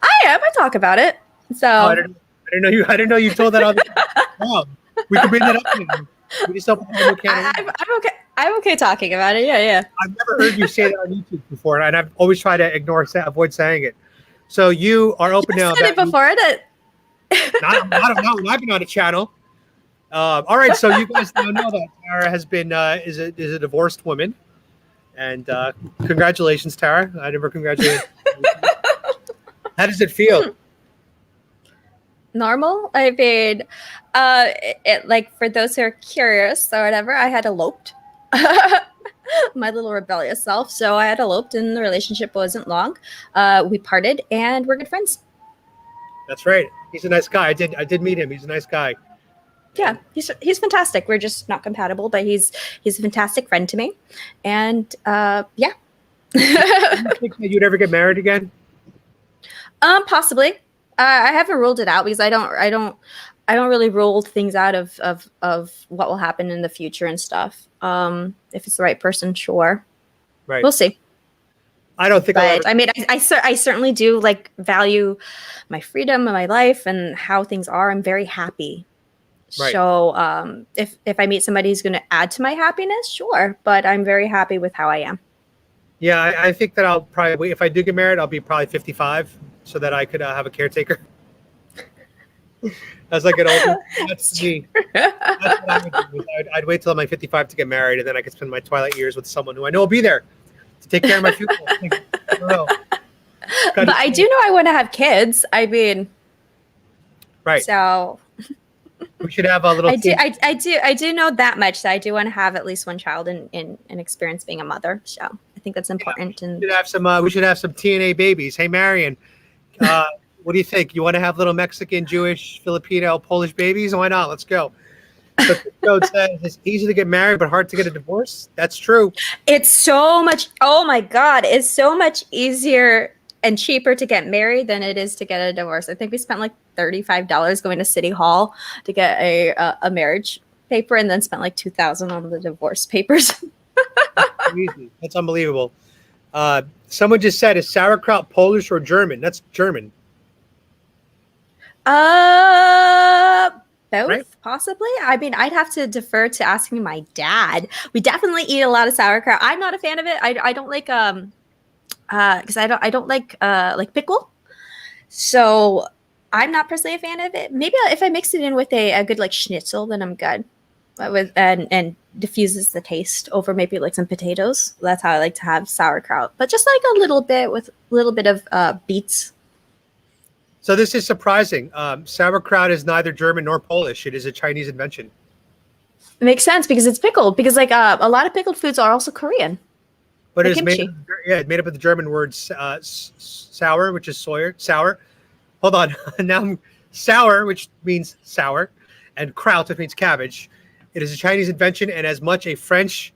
I am. I talk about it. So. Oh, I didn't know you. I didn't know you told that on the. Wow. We can bring that up. We just open a can. I'm okay. I'm okay talking about it. Yeah. I've never heard you say that on YouTube before, and I've always tried to avoid saying it. So you are open now. Said it before that. Not when I've been on a channel. All right, so you guys now know that Tara has been is a divorced woman, and congratulations, Tara. I never congratulated. How does it feel? Normal. I mean, like, for those who are curious or whatever, I had eloped. My little rebellious self. So I had eloped, and the relationship wasn't long. We parted, and we're good friends. That's right. He's a nice guy. I did meet him. He's a nice guy. Yeah, he's fantastic. We're just not compatible, but he's a fantastic friend to me. And yeah. Do you think that you'd ever get married again? Possibly. I haven't ruled it out, because I don't really rule things out of what will happen in the future and stuff. If it's the right person, sure. Right. We'll see. I don't think. But I mean, I certainly do value my freedom and my life and how things are. I'm very happy. Right. So if I meet somebody who's going to add to my happiness, sure. But I'm very happy with how I am. Yeah, I think that I'll probably, if I do get married, I'll be probably 55, so that I could have a caretaker. As I get older, that's me. That's what I would do. I'd wait till I'm 55 to get married, and then I could spend my twilight years with someone who I know will be there to take care of my future. I don't know. But I do know I want to have kids. I mean, right. So we should have a little. I do know that much. That I do want to have at least one child and experience being a mother. So I think that's important. Yeah, and we should have some TNA babies. Hey, Marion, what do you think? You want to have little Mexican, Jewish, Filipino, Polish babies? Why not? Let's go. But the code says it's easy to get married, but hard to get a divorce. That's true. It's so much. Oh my God! It's so much easier and cheaper to get married than it is to get a divorce. I think we spent like $35 going to City Hall to get a marriage paper, and then spent like $2,000 on the divorce papers. That's crazy. That's unbelievable. Someone just said, is sauerkraut Polish or German? That's German. Both, right? Possibly. I mean, I'd have to defer to asking my dad. We definitely eat a lot of sauerkraut. I'm not a fan of it. I don't like because I don't like pickle. So I'm not personally a fan of it. Maybe if I mix it in with a good like schnitzel, then I'm good. With and diffuses the taste over maybe like some potatoes. That's how I like to have sauerkraut, but just like a little bit with a little bit of beets. So this is surprising. Sauerkraut is neither German nor Polish. It is a Chinese invention. It makes sense because it's pickled. Because like a lot of pickled foods are also Korean. But Like it's made, kimchi. it's made up of the German word sour, which is sour. Hold on. Now I'm sour, which means sour, and kraut, which means cabbage. It is a Chinese invention and as much a French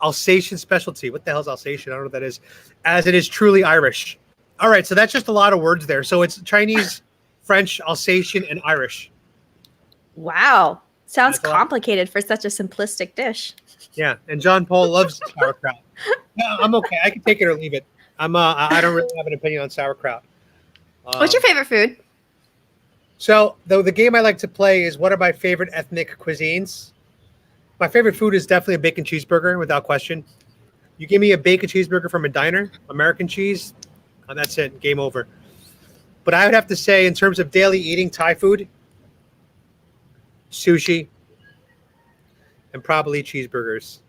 Alsatian specialty. What the hell is Alsatian? I don't know what that is. As it is truly Irish. All right, so that's just a lot of words there. So it's Chinese, French, Alsatian, and Irish. Wow, sounds That's a lot. complicated for such a simplistic dish. Yeah, and John Paul loves sauerkraut. Yeah, I'm okay. I can take it or leave it. I don't really have an opinion on sauerkraut. What's your favorite food? So the game I like to play is what are my favorite ethnic cuisines? My favorite food is definitely a bacon cheeseburger, without question. You give me a bacon cheeseburger from a diner, American cheese, and that's it, game over. But I would have to say, in terms of daily eating Thai food, sushi, and probably cheeseburgers,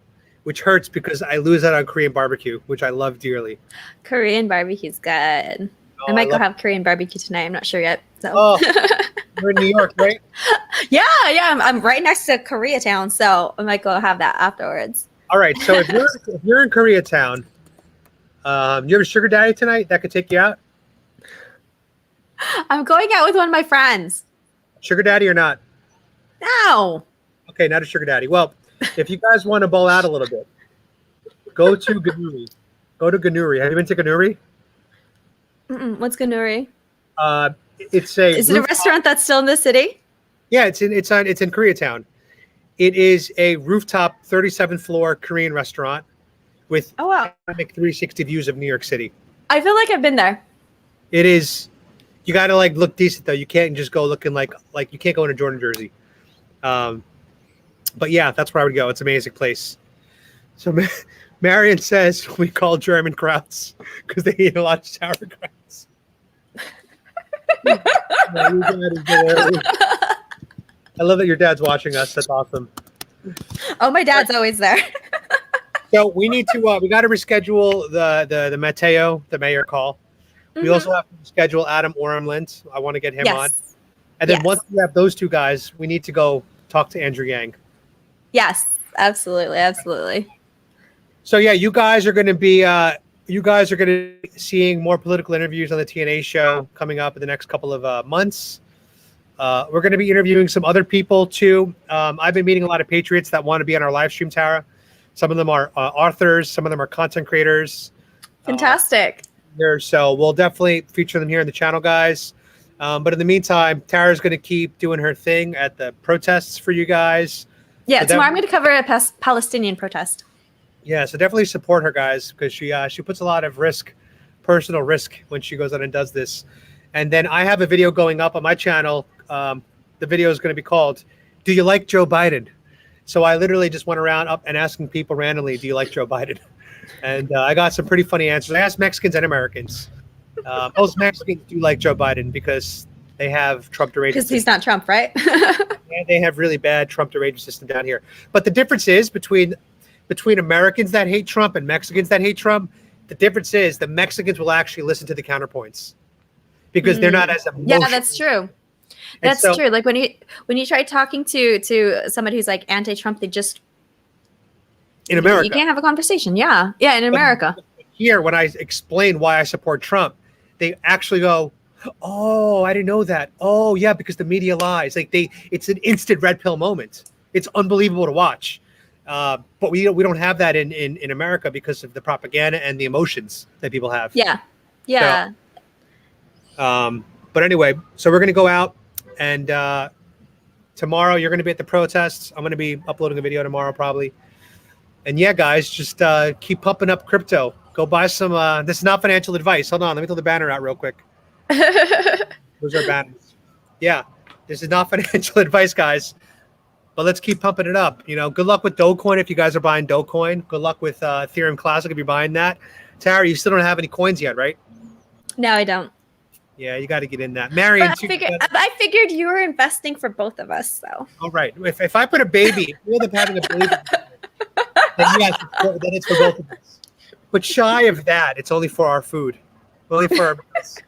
which hurts because I lose out on Korean barbecue, which I love dearly. Korean barbecue's good. Oh, I might go love- have Korean barbecue tonight. I'm not sure yet. So. Oh, you're in New York, right? yeah. I'm right next to Koreatown, so I might go have that afterwards. All right. So if you're in Koreatown, you have a sugar daddy tonight that could take you out? I'm going out with one of my friends. Sugar daddy or not? No. Okay, not a sugar daddy. Well, if you guys want to bowl out a little bit, go to Ganuri. Go to Ganuri. Have you been to Ganuri? What's Ganuri? It's a Is it a rooftop- restaurant that's still in the city? Yeah, it's in Koreatown. It is a rooftop 37th floor Korean restaurant with Oh wow. panoramic 360 views of New York City. I feel like I've been there. It is. You got to like look decent though. You can't just go looking like you can't go in a Jordan jersey. But yeah, that's where I would go. It's an amazing place. So Marion says we call German krauts because they eat a lot of sauerkrauts. Yeah, your dad is hilarious. I love that your dad's watching us. That's awesome. Oh, my dad's always there. So we need to we got to reschedule the Mateo, the mayor call. We also have to schedule Adam Oremland. I want to get him on. And then once we have those two guys, we need to go talk to Andrew Yang. Yes, absolutely. So yeah, you guys are going to be seeing more political interviews on the TNA show coming up in the next couple of months. We're going to be interviewing some other people too. I've been meeting a lot of patriots that want to be on our live stream, Tara. Some of them are authors. Some of them are content creators. Fantastic. So we'll definitely feature them here in the channel, guys. But in the meantime, Tara's going to keep doing her thing at the protests for you guys. Yeah, So tomorrow I'm going to cover a Palestinian protest. Yeah, so definitely support her, guys, because she puts a lot of personal risk when she goes out and does this. And then I have a video going up on my channel. The video is going to be called "Do You Like Joe Biden?" So I literally just went around up and asking people randomly, "Do you like Joe Biden?" And I got some pretty funny answers. I asked Mexicans and Americans. Most Mexicans do like Joe Biden because they have Trump deranged. Because he's not Trump, right? And they have really bad Trump deranged system down here. But the difference is between Americans that hate Trump and Mexicans that hate Trump, the difference is the Mexicans will actually listen to the counterpoints because they're not as emotional. Yeah, that's true. That's true. Like when you try talking to somebody who's like anti-Trump, they just in America. You can't have a conversation. Yeah, in America. Here, when I explain why I support Trump, they actually go, "Oh, I didn't know that. Oh, yeah, because the media lies." Like it's an instant red pill moment. It's unbelievable to watch. But we don't have that in America because of the propaganda and the emotions that people have. Yeah. So, but anyway, so we're gonna go out, and tomorrow you're gonna be at the protests. I'm gonna be uploading a video tomorrow probably. And yeah, guys, just keep pumping up crypto. Go buy some. This is not financial advice. Hold on, let me throw the banner out real quick. Those are banners. Yeah, this is not financial advice, guys. But let's keep pumping it up. Good luck with Dogecoin if you guys are buying Dogecoin. Good luck with Ethereum Classic if you're buying that. Tara, you still don't have any coins yet, right? No, I don't. Yeah, you got to get in that. Marion, But I figured you were investing for both of us, so. all right. If I put a baby, if you end up having a baby, then yes, then it's for both of us. But shy of that, it's only for our food. Only for our meals.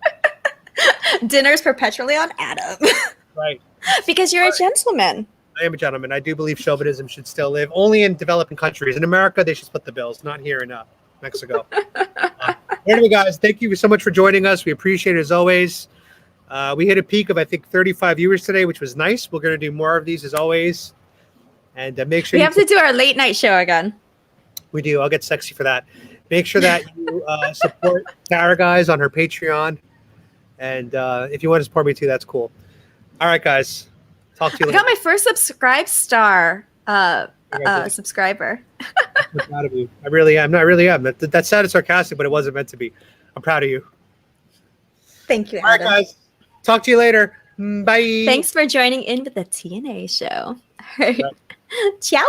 Dinner's perpetually on Adam. Right. Because you're a gentleman. I am a gentleman. I do believe chauvinism should still live only in developing countries. In America, they should split the bills, not here in Mexico. Anyway, guys, thank you so much for joining us. We appreciate it as always. We hit a peak of, I think, 35 viewers today, which was nice. We're going to do more of these as always. And make sure we have to do our late night show again. We do. I'll get sexy for that. Make sure that you support Tara, guys, on her Patreon. And if you want to support me too, that's cool. All right, guys. Talk to you later. I got my first subscribe star subscriber. I'm proud of you. I really am. No, I really am. That sounded sarcastic, but it wasn't meant to be. I'm proud of you. Thank you, Adam. All right, guys. Talk to you later. Bye. Thanks for joining in with the TNA show. All right. Ciao.